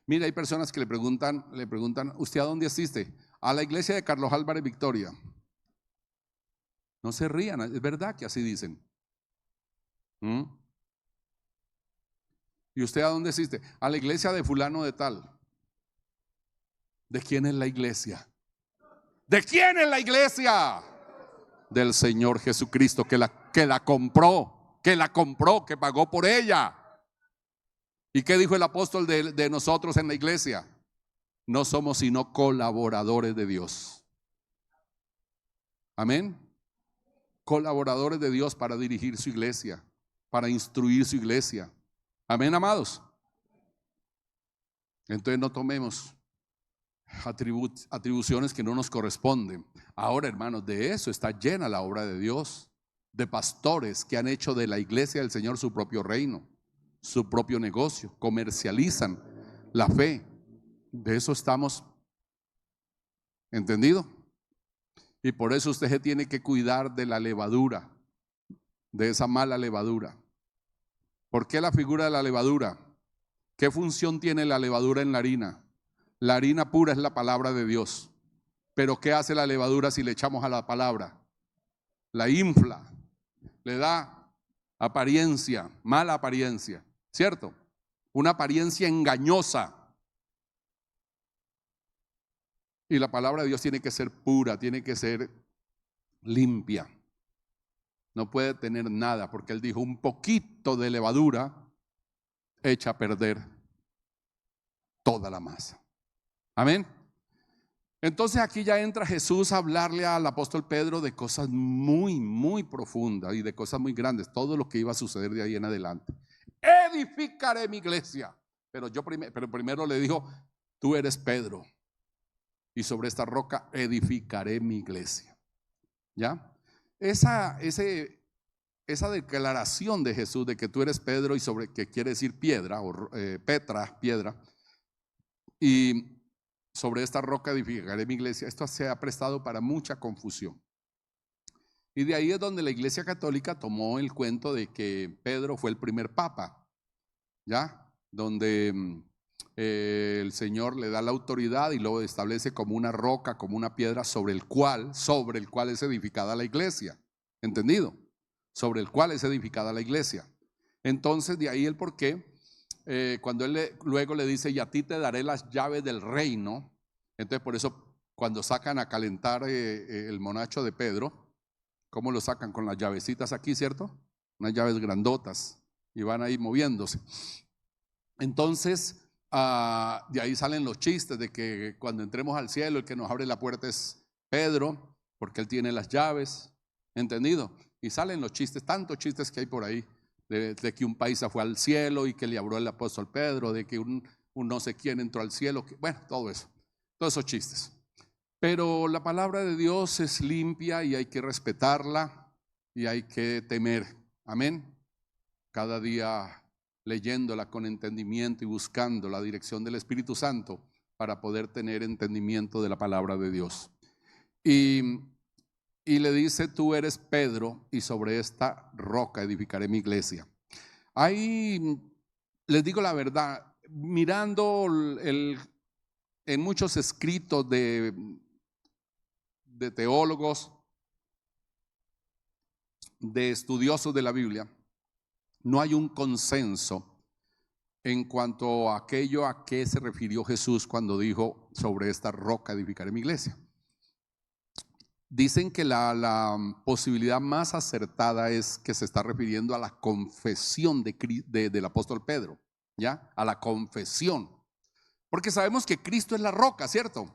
Mira, hay personas que le preguntan, ¿usted a dónde asiste? A la iglesia de Carlos Álvarez Victoria. No se rían, es verdad que así dicen. ¿Y usted a dónde asiste? A la iglesia de fulano de tal. ¿De quién es la iglesia? ¿De quién es la iglesia? Del Señor Jesucristo que la compró, que pagó por ella. ¿Y qué dijo el apóstol de nosotros en la iglesia? No somos sino colaboradores de Dios. Amén. Colaboradores de Dios para dirigir su iglesia, para instruir su iglesia. Amén, amados. Entonces no tomemos atribuciones que no nos corresponden. Ahora, hermanos, de eso está llena la obra de Dios, de pastores que han hecho de la iglesia del Señor su propio reino, su propio negocio, comercializan la fe. De eso estamos, ¿entendido? Y por eso usted se tiene que cuidar de la levadura, de esa mala levadura. ¿Por qué la figura de la levadura? ¿Qué función tiene la levadura en la harina? La harina pura es la palabra de Dios. Pero ¿qué hace la levadura si le echamos a la palabra? La infla, le da apariencia, mala apariencia, ¿cierto? Una apariencia engañosa. Y la palabra de Dios tiene que ser pura, tiene que ser limpia. No puede tener nada, porque Él dijo, un poquito de levadura echa a perder toda la masa. Amén. Entonces aquí ya entra Jesús a hablarle al apóstol Pedro de cosas muy, muy profundas y de cosas muy grandes, todo lo que iba a suceder de ahí en adelante. Edificaré mi iglesia. Pero primero le dijo, tú eres Pedro, y sobre esta roca edificaré mi iglesia. ¿Ya? Esa declaración de Jesús de que tú eres Pedro, y sobre que quiere decir piedra, o Petra, piedra, y sobre esta roca edificaré mi iglesia, esto se ha prestado para mucha confusión. Y de ahí es donde la Iglesia Católica tomó el cuento de que Pedro fue el primer papa, ¿ya? Donde el Señor le da la autoridad y luego establece como una roca, como una piedra sobre el cual es edificada la iglesia. ¿Entendido? Sobre el cual es edificada la iglesia. Entonces de ahí el porqué, cuando él luego le dice, y a ti te daré las llaves del reino. Entonces por eso cuando sacan a calentar el monacho de Pedro, ¿cómo lo sacan? Con las llavecitas aquí, ¿cierto? Unas llaves grandotas y van ahí moviéndose. Entonces de ahí salen los chistes de que cuando entremos al cielo el que nos abre la puerta es Pedro, porque él tiene las llaves. ¿Entendido? Y salen los chistes, tantos chistes que hay por ahí, de que un paisa fue al cielo y que le habló el apóstol Pedro, de que un no sé quién entró al cielo, bueno, todo eso, todos esos chistes. Pero la palabra de Dios es limpia y hay que respetarla y hay que temer. Amén. Cada día leyéndola con entendimiento y buscando la dirección del Espíritu Santo para poder tener entendimiento de la palabra de Dios. Y le dice, tú eres Pedro, y sobre esta roca edificaré mi iglesia. Ahí les digo la verdad, mirando en muchos escritos de teólogos, de estudiosos de la Biblia, no hay un consenso en cuanto a aquello a qué se refirió Jesús cuando dijo, sobre esta roca edificaré mi iglesia. Dicen que la posibilidad más acertada es que se está refiriendo a la confesión del apóstol Pedro, ¿ya? A la confesión. Porque sabemos que Cristo es la roca, ¿cierto?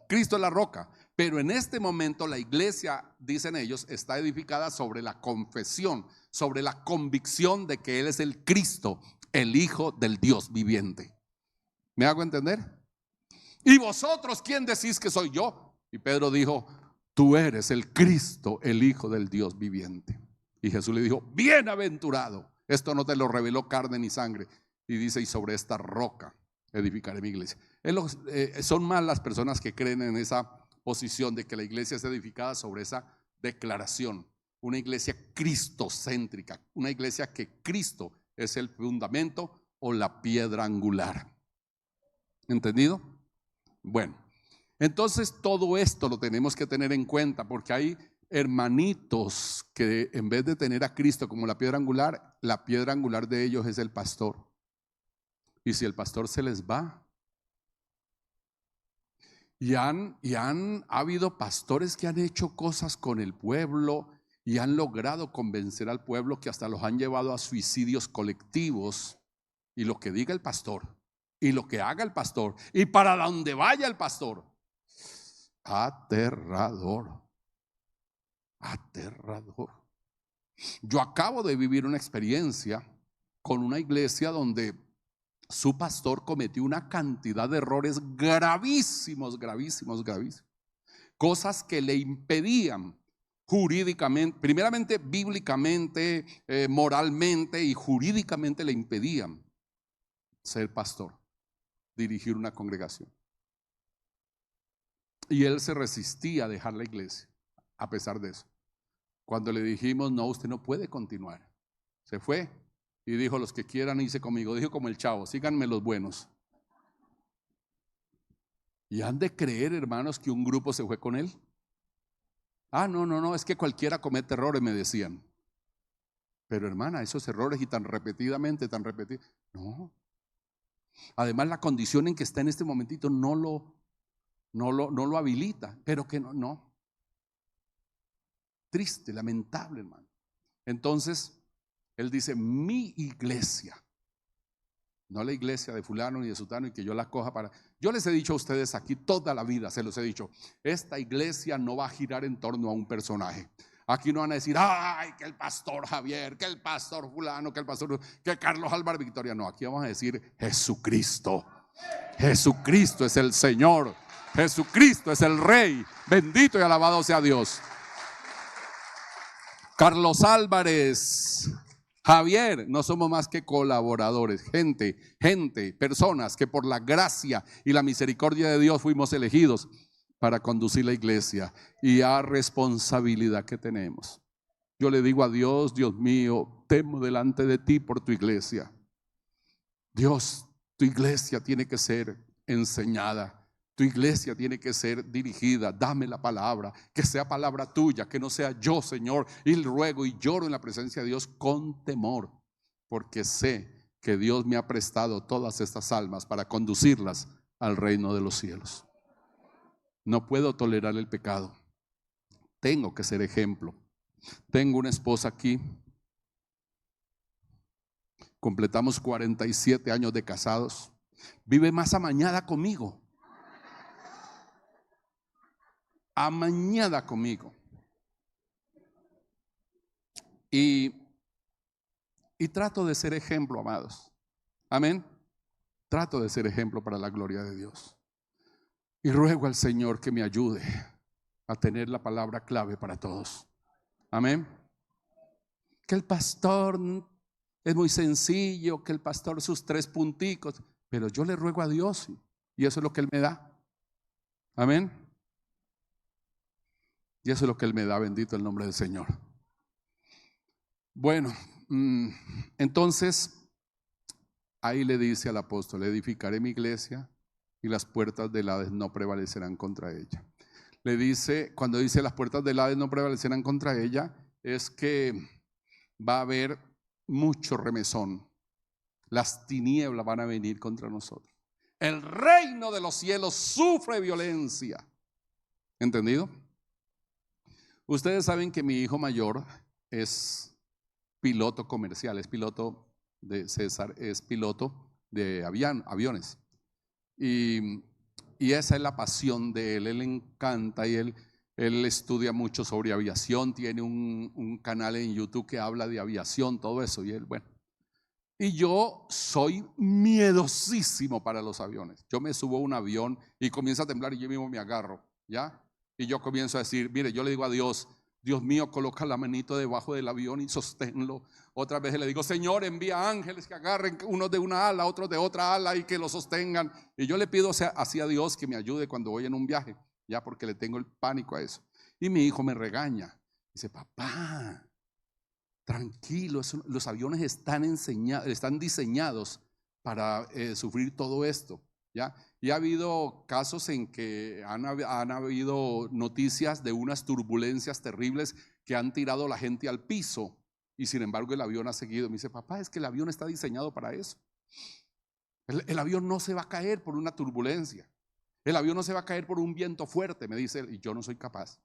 Cristo es la roca. Pero en este momento la iglesia, dicen ellos, está edificada sobre la confesión, sobre la convicción de que Él es el Cristo, el Hijo del Dios viviente. ¿Me hago entender? ¿Y vosotros quién decís que soy yo? Y Pedro dijo, tú eres el Cristo, el Hijo del Dios viviente. Y Jesús le dijo, bienaventurado, esto no te lo reveló carne ni sangre. Y dice, y sobre esta roca edificaré mi iglesia. Son más las personas que creen en esa posición de que la iglesia es edificada sobre esa declaración. Una iglesia cristocéntrica, una iglesia que Cristo es el fundamento o la piedra angular. ¿Entendido? Bueno. Entonces todo esto lo tenemos que tener en cuenta, porque hay hermanitos que en vez de tener a Cristo como la piedra angular de ellos es el pastor. Y si el pastor se les va, ha habido pastores que han hecho cosas con el pueblo y han logrado convencer al pueblo que hasta los han llevado a suicidios colectivos y lo que diga el pastor y lo que haga el pastor y para donde vaya el pastor. Aterrador, aterrador. Yo acabo de vivir una experiencia con una iglesia donde su pastor cometió una cantidad de errores gravísimos, gravísimos, gravísimos. Cosas que le impedían jurídicamente, primeramente bíblicamente, moralmente y jurídicamente le impedían ser pastor, dirigir una congregación. Y él se resistía a dejar la iglesia, a pesar de eso. Cuando le dijimos, no, usted no puede continuar, se fue y dijo, los que quieran irse conmigo. Dijo como el Chavo, síganme los buenos. Y han de creer, hermanos, que un grupo se fue con él. No, es que cualquiera comete errores, me decían. Pero hermana, esos errores y tan repetidamente, no. Además la condición en que está en este momentito no lo habilita, pero que no. Triste, lamentable, hermano. Entonces, él dice, mi iglesia, no la iglesia de fulano ni de sutano y que yo la coja para... Yo les he dicho a ustedes aquí toda la vida, se los he dicho, esta iglesia no va a girar en torno a un personaje. Aquí no van a decir, ay, que el pastor Javier, que el pastor fulano, que Carlos Álvarez Victoria. No, aquí vamos a decir Jesucristo. Jesucristo es el Señor. Jesucristo es el Rey. Bendito y alabado sea Dios. Carlos Álvarez, Javier, no somos más que colaboradores, gente, personas que por la gracia y la misericordia de Dios fuimos elegidos para conducir la iglesia y a responsabilidad que tenemos. Yo le digo a Dios, Dios mío, temo delante de ti por tu iglesia. Dios, tu iglesia tiene que ser enseñada. Tu iglesia tiene que ser dirigida. Dame la palabra, que sea palabra tuya, que no sea yo, Señor. Y ruego y lloro en la presencia de Dios con temor, porque sé que Dios me ha prestado todas estas almas para conducirlas al reino de los cielos. No puedo tolerar el pecado. Tengo que ser ejemplo. Tengo una esposa aquí. Completamos 47 años de casados. Vive más amañada conmigo. Amañada conmigo. Y trato de ser ejemplo, amados. Amén. Trato de ser ejemplo para la gloria de Dios. Y ruego al Señor que me ayude a tener la palabra clave para todos. Amén. Que el pastor es muy sencillo, que el pastor sus 3 punticos, pero yo le ruego a Dios y eso es lo que Él me da. Amén. Y eso es lo que Él me da, bendito el nombre del Señor. Bueno, entonces ahí le dice al apóstol, edificaré mi iglesia y las puertas del Hades no prevalecerán contra ella. Le dice, cuando dice las puertas del Hades no prevalecerán contra ella, es que va a haber mucho remesón. Las tinieblas van a venir contra nosotros. El reino de los cielos sufre violencia. ¿Entendido? Ustedes saben que mi hijo mayor es piloto comercial, es piloto de César, es piloto de aviones. Y esa es la pasión de él. Él le encanta y él estudia mucho sobre aviación. Tiene un canal en YouTube que habla de aviación, todo eso. Y él, bueno. Y yo soy miedosísimo para los aviones. Yo me subo a un avión y comienza a temblar y yo mismo me agarro, ¿ya? Y yo comienzo a decir, mire, yo le digo a Dios, Dios mío, coloca la manito debajo del avión y sosténlo. Otras veces le digo, Señor, envía ángeles que agarren unos de una ala, otros de otra ala y que lo sostengan. Y yo le pido así a Dios que me ayude cuando voy en un viaje, ya, porque le tengo el pánico a eso. Y mi hijo me regaña. Dice, papá, tranquilo, los aviones están diseñados para sufrir todo esto, ¿ya? Y ha habido casos en que han habido noticias de unas turbulencias terribles que han tirado a la gente al piso y sin embargo el avión ha seguido. Me dice, papá, es que el avión está diseñado para eso. El avión no se va a caer por una turbulencia. El avión no se va a caer por un viento fuerte, me dice él, y yo no soy capaz.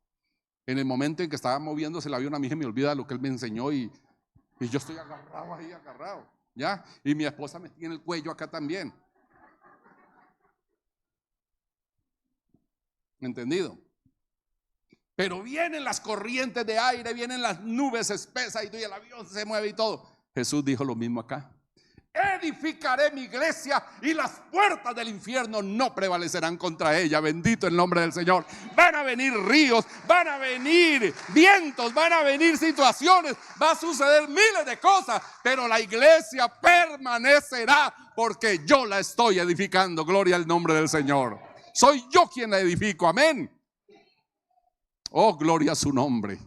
En el momento en que estaba moviéndose el avión, a mí se me olvida lo que él me enseñó y yo estoy agarrado ahí, agarrado. ¿ya? Y mi esposa me tiene el cuello acá también. ¿Entendido? Pero vienen las corrientes de aire, vienen las nubes espesas y el avión se mueve y todo. Jesús dijo lo mismo acá. Edificaré mi iglesia y las puertas del infierno no prevalecerán contra ella. Bendito el nombre del Señor. Van a venir ríos, van a venir vientos, van a venir situaciones, va a suceder miles de cosas, pero la iglesia permanecerá porque yo la estoy edificando. Gloria al nombre del Señor. Soy yo quien la edifico. Amén. Oh, gloria a su nombre.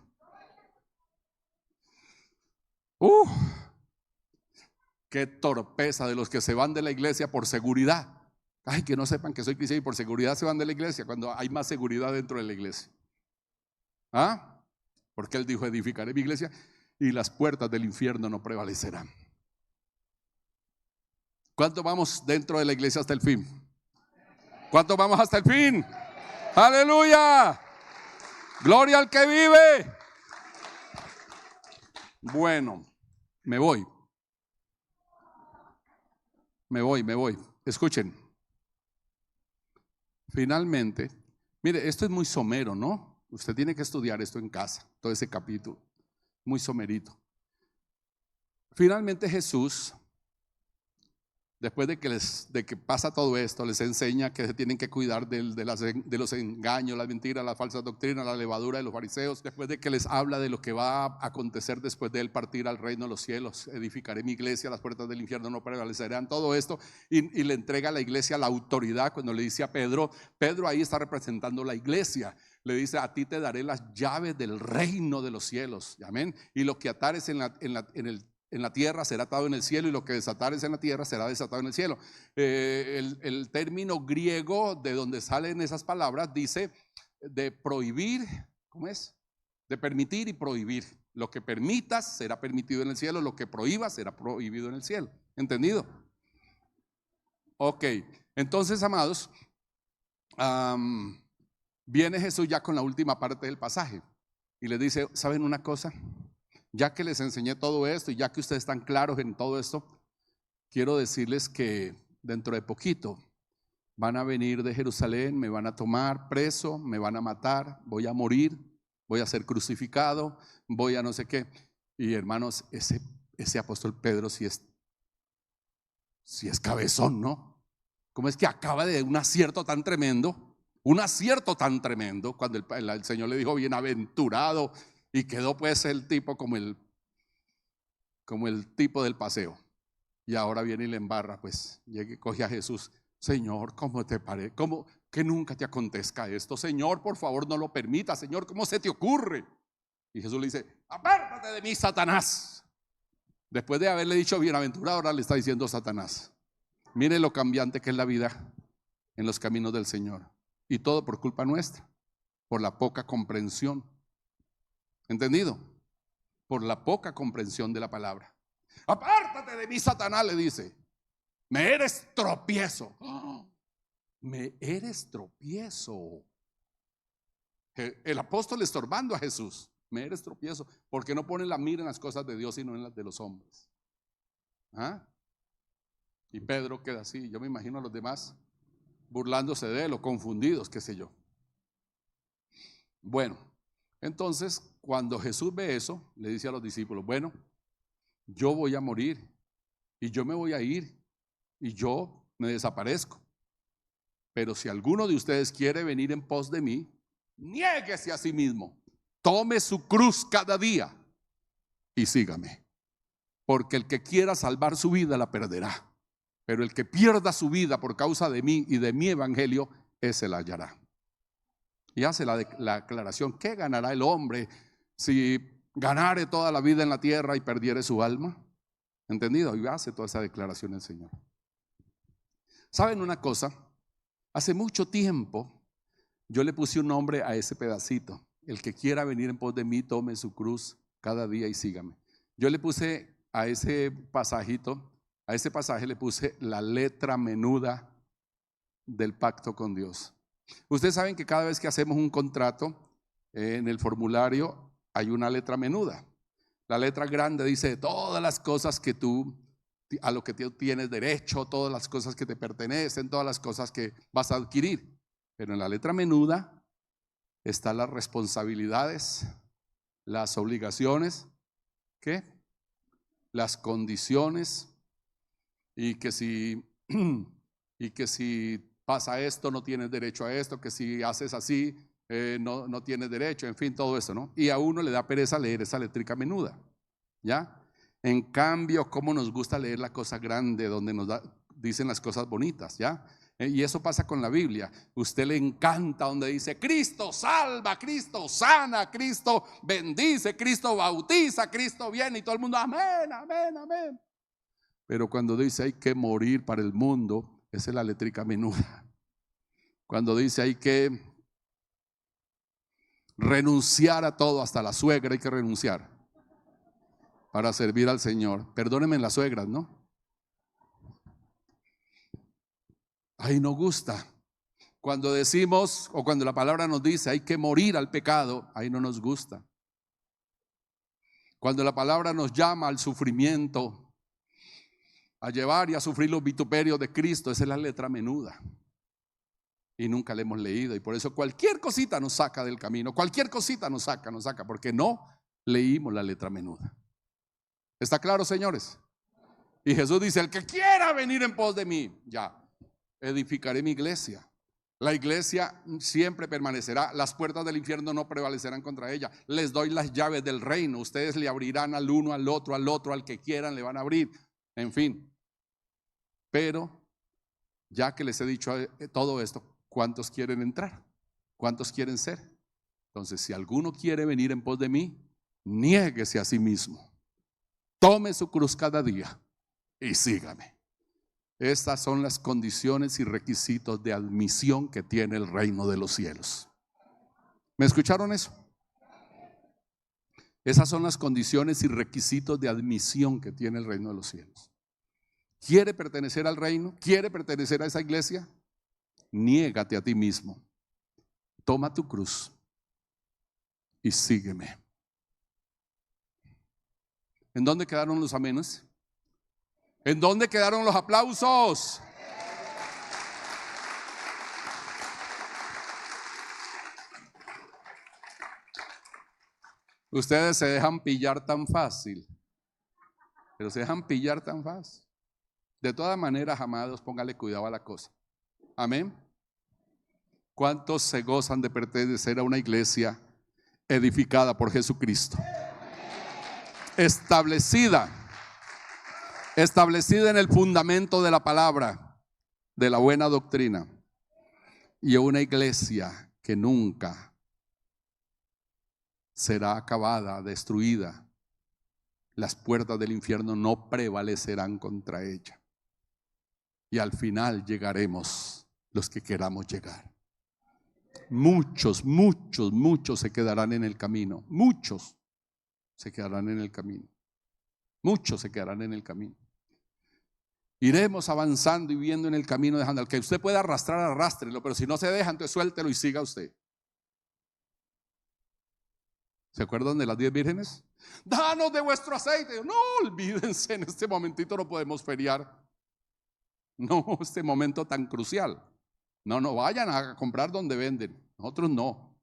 Qué torpeza de los que se van de la iglesia por seguridad. Ay, que no sepan que soy cristiano y por seguridad se van de la iglesia cuando hay más seguridad dentro de la iglesia. ¿Ah? Porque Él dijo, edificaré mi iglesia y las puertas del infierno no prevalecerán. ¿Cuánto vamos dentro de la iglesia hasta el fin? ¿Cuánto vamos hasta el fin? ¡Aleluya! ¡Gloria al que vive! Bueno, me voy. Escuchen. Finalmente, mire, esto es muy somero, ¿no? Usted tiene que estudiar esto en casa, todo ese capítulo, muy somerito. Finalmente Jesús, después de que pasa todo esto, les enseña que se tienen que cuidar de los engaños, las mentiras, las falsas doctrinas, la levadura de los fariseos. Después de que les habla de lo que va a acontecer después de él partir al reino de los cielos, edificaré mi iglesia, las puertas del infierno no prevalecerán, todo esto, y le entrega a la iglesia la autoridad. Cuando le dice a Pedro ahí está representando la iglesia. Le dice, a ti te daré las llaves del reino de los cielos. Amén. Y lo que atares en la tierra será atado en el cielo, y lo que desatares en la tierra será desatado en el cielo. El término griego de donde salen esas palabras dice de prohibir, ¿cómo es? De permitir y prohibir. Lo que permitas será permitido en el cielo, lo que prohíbas será prohibido en el cielo. ¿Entendido? Ok, entonces, amados, viene Jesús ya con la última parte del pasaje y les dice, ¿saben una cosa? Ya que les enseñé todo esto y ya que ustedes están claros en todo esto, quiero decirles que dentro de poquito van a venir de Jerusalén, me van a tomar preso, me van a matar, voy a morir, voy a ser crucificado, voy a no sé qué. Y hermanos, ese apóstol Pedro si es cabezón, ¿no? ¿Cómo es que acaba de un acierto tan tremendo? Un acierto tan tremendo cuando el Señor le dijo bienaventurado. Y quedó pues el tipo como el tipo del paseo. Y ahora viene y le embarra, pues, llega y coge a Jesús. Señor, ¿cómo te parece? ¿Cómo que nunca te acontezca esto? Señor, por favor, no lo permita. Señor, ¿cómo se te ocurre? Y Jesús le dice, apártate de mí, Satanás. Después de haberle dicho bienaventurado, ahora le está diciendo Satanás. Mire lo cambiante que es la vida en los caminos del Señor. Y todo por culpa nuestra, por la poca comprensión. ¿Entendido? Por la poca comprensión de la palabra. Apártate de mí, Satanás, le dice. Me eres tropiezo. ¡Oh! Me eres tropiezo. El apóstol estorbando a Jesús. Me eres tropiezo. Porque no pone la mira en las cosas de Dios, sino en las de los hombres. ¿Ah? Y Pedro queda así. Yo me imagino a los demás burlándose de él o confundidos, qué sé yo. Bueno, entonces cuando Jesús ve eso, le dice a los discípulos, bueno, yo voy a morir y yo me voy a ir y yo me desaparezco. Pero si alguno de ustedes quiere venir en pos de mí, niéguese a sí mismo, tome su cruz cada día y sígame. Porque el que quiera salvar su vida la perderá, pero el que pierda su vida por causa de mí y de mi evangelio, ese la hallará. Y hace la aclaración, ¿qué ganará el hombre si ganare toda la vida en la tierra y perdiere su alma? ¿Entendido? Y hace toda esa declaración el Señor. ¿Saben una cosa? Hace mucho tiempo yo le puse un nombre a ese pedacito. El que quiera venir en pos de mí, tome su cruz cada día y sígame. Yo le puse a ese pasajito, a ese pasaje le puse la letra menuda del pacto con Dios. Ustedes saben que cada vez que hacemos un contrato, en el formulario hay una letra menuda. La letra grande dice todas las cosas que tú a lo que tú tienes derecho, todas las cosas que te pertenecen, todas las cosas que vas a adquirir. Pero en la letra menuda están las responsabilidades, las obligaciones, ¿qué? Las condiciones, y que si pasa esto no tienes derecho a esto, que si haces así no tienes derecho, en fin, todo eso, ¿no? Y a uno le da pereza leer esa letrica menuda, ¿ya? En cambio, cómo nos gusta leer la cosa grande, donde dicen las cosas bonitas, ¿ya? Y eso pasa con la Biblia. Usted le encanta donde dice: Cristo salva, Cristo sana, Cristo bendice, Cristo bautiza, Cristo viene, y todo el mundo amén, amén, amén. Pero cuando dice hay que morir para el mundo, esa es la letrica menuda. Cuando dice hay que renunciar a todo, hasta la suegra hay que renunciar para servir al Señor. Perdónenme las suegras, ¿no? Ahí no gusta. Cuando decimos, o cuando la palabra nos dice hay que morir al pecado, ahí no nos gusta. Cuando la palabra nos llama al sufrimiento, a llevar y a sufrir los vituperios de Cristo, esa es la letra menuda. Y nunca la hemos leído, y por eso cualquier cosita nos saca del camino, cualquier cosita nos saca, porque no leímos la letra menuda. ¿Está claro, señores? Y Jesús dice: el que quiera venir en pos de mí, ya, edificaré mi iglesia. La iglesia siempre permanecerá, las puertas del infierno no prevalecerán contra ella. Les doy las llaves del reino, ustedes le abrirán al uno, al otro, al que quieran le van a abrir, en fin. Pero ya que les he dicho todo esto, ¿cuántos quieren entrar? ¿Cuántos quieren ser? Entonces, si alguno quiere venir en pos de mí, niéguese a sí mismo, tome su cruz cada día y sígame. Estas son las condiciones y requisitos de admisión que tiene el reino de los cielos. ¿Me escucharon eso? Esas son las condiciones y requisitos de admisión que tiene el reino de los cielos. ¿Quiere pertenecer al reino? ¿Quiere pertenecer a esa iglesia? Niégate a ti mismo, toma tu cruz y sígueme. ¿En dónde quedaron los amenes? ¿En dónde quedaron los aplausos? Ustedes se dejan pillar tan fácil, pero se dejan pillar tan fácil. De todas maneras, amados, póngale cuidado a la cosa. Amén. ¿Cuántos se gozan de pertenecer a una iglesia edificada por Jesucristo? Establecida en el fundamento de la palabra, de la buena doctrina, y una iglesia que nunca será acabada, destruida. Las puertas del infierno no prevalecerán contra ella, y al final llegaremos los que queramos llegar. Muchos se quedarán en el camino. Muchos se quedarán en el camino. Muchos se quedarán en el camino. Iremos avanzando y viendo en el camino, dejando al que usted pueda arrastrar, arrástrelo, pero si no se deja, entonces suéltelo y siga usted. ¿Se acuerdan de las 10 vírgenes? Danos de vuestro aceite. No, olvídense, en este momentito no podemos feriar. No, este momento tan crucial. No vayan a comprar donde venden. Nosotros no.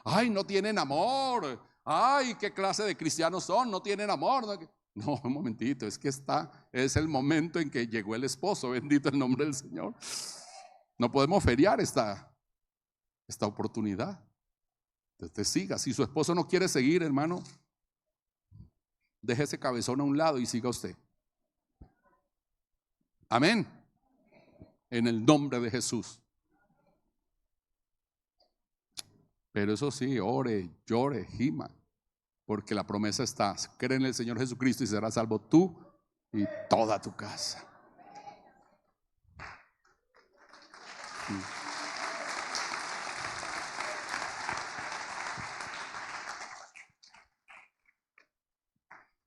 Ay, no tienen amor. Ay, qué clase de cristianos son, no tienen amor. No, un momentito, es que es el momento en que llegó el esposo, bendito el nombre del Señor. No podemos feriar esta oportunidad. Usted siga, si su esposo no quiere seguir, hermano, deje ese cabezón a un lado y siga usted. Amén. En el nombre de Jesús. Pero eso sí, ore, llore, gima, porque la promesa está: cree en el Señor Jesucristo y serás salvo tú y toda tu casa.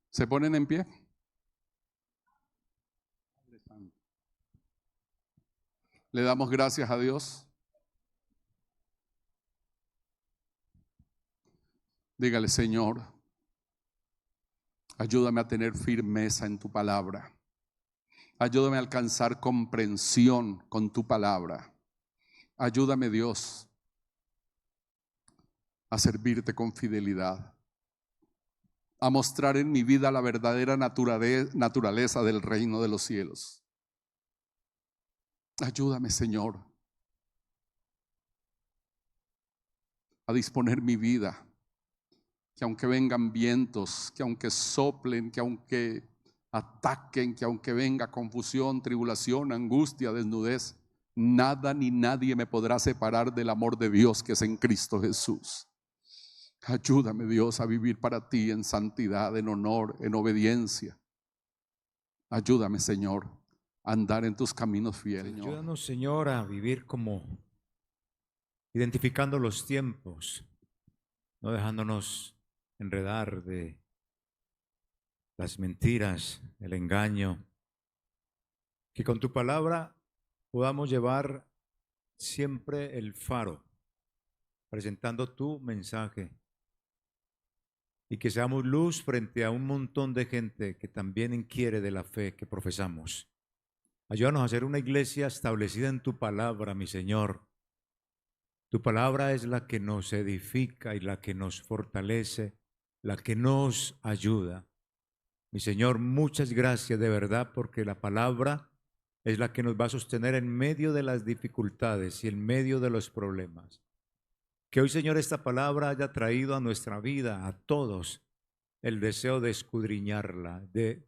¿Se ponen en pie? Le damos gracias a Dios. Dígale: Señor, Ayúdame a tener firmeza en tu palabra. Ayúdame a alcanzar comprensión con tu palabra. Ayúdame, Dios, a servirte con fidelidad, a mostrar en mi vida la verdadera naturaleza del reino de los cielos. Ayúdame, Señor, a disponer mi vida, que aunque vengan vientos, que aunque soplen, que aunque ataquen, que aunque venga confusión, tribulación, angustia, desnudez, nada ni nadie me podrá separar del amor de Dios que es en Cristo Jesús. Ayúdame, Dios, a vivir para ti en santidad, en honor, en obediencia. Ayúdame, Señor, a andar en tus caminos fieles. Ayúdanos, Señor, a vivir como identificando los tiempos, no dejándonos enredar de las mentiras, el engaño. Que con tu palabra podamos llevar siempre el faro, presentando tu mensaje. Y que seamos luz frente a un montón de gente que también inquiere de la fe que profesamos. Ayúdanos a ser una iglesia establecida en tu palabra, mi Señor. Tu palabra es la que nos edifica y la que nos fortalece, la que nos ayuda. Mi Señor, muchas gracias de verdad, porque la palabra es la que nos va a sostener en medio de las dificultades y en medio de los problemas. Que hoy, Señor, esta palabra haya traído a nuestra vida, a todos, el deseo de escudriñarla, de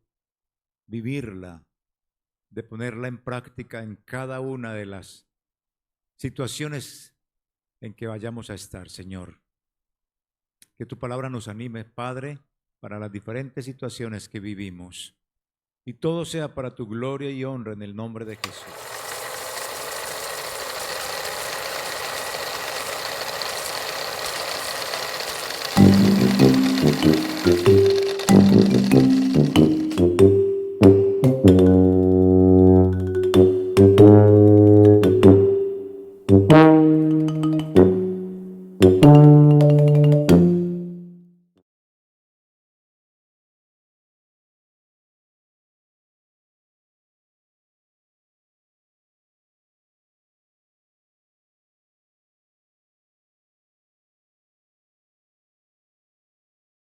vivirla, de ponerla en práctica en cada una de las situaciones en que vayamos a estar, Señor. Que tu palabra nos anime, Padre, para las diferentes situaciones que vivimos. Y todo sea para tu gloria y honra en el nombre de Jesús.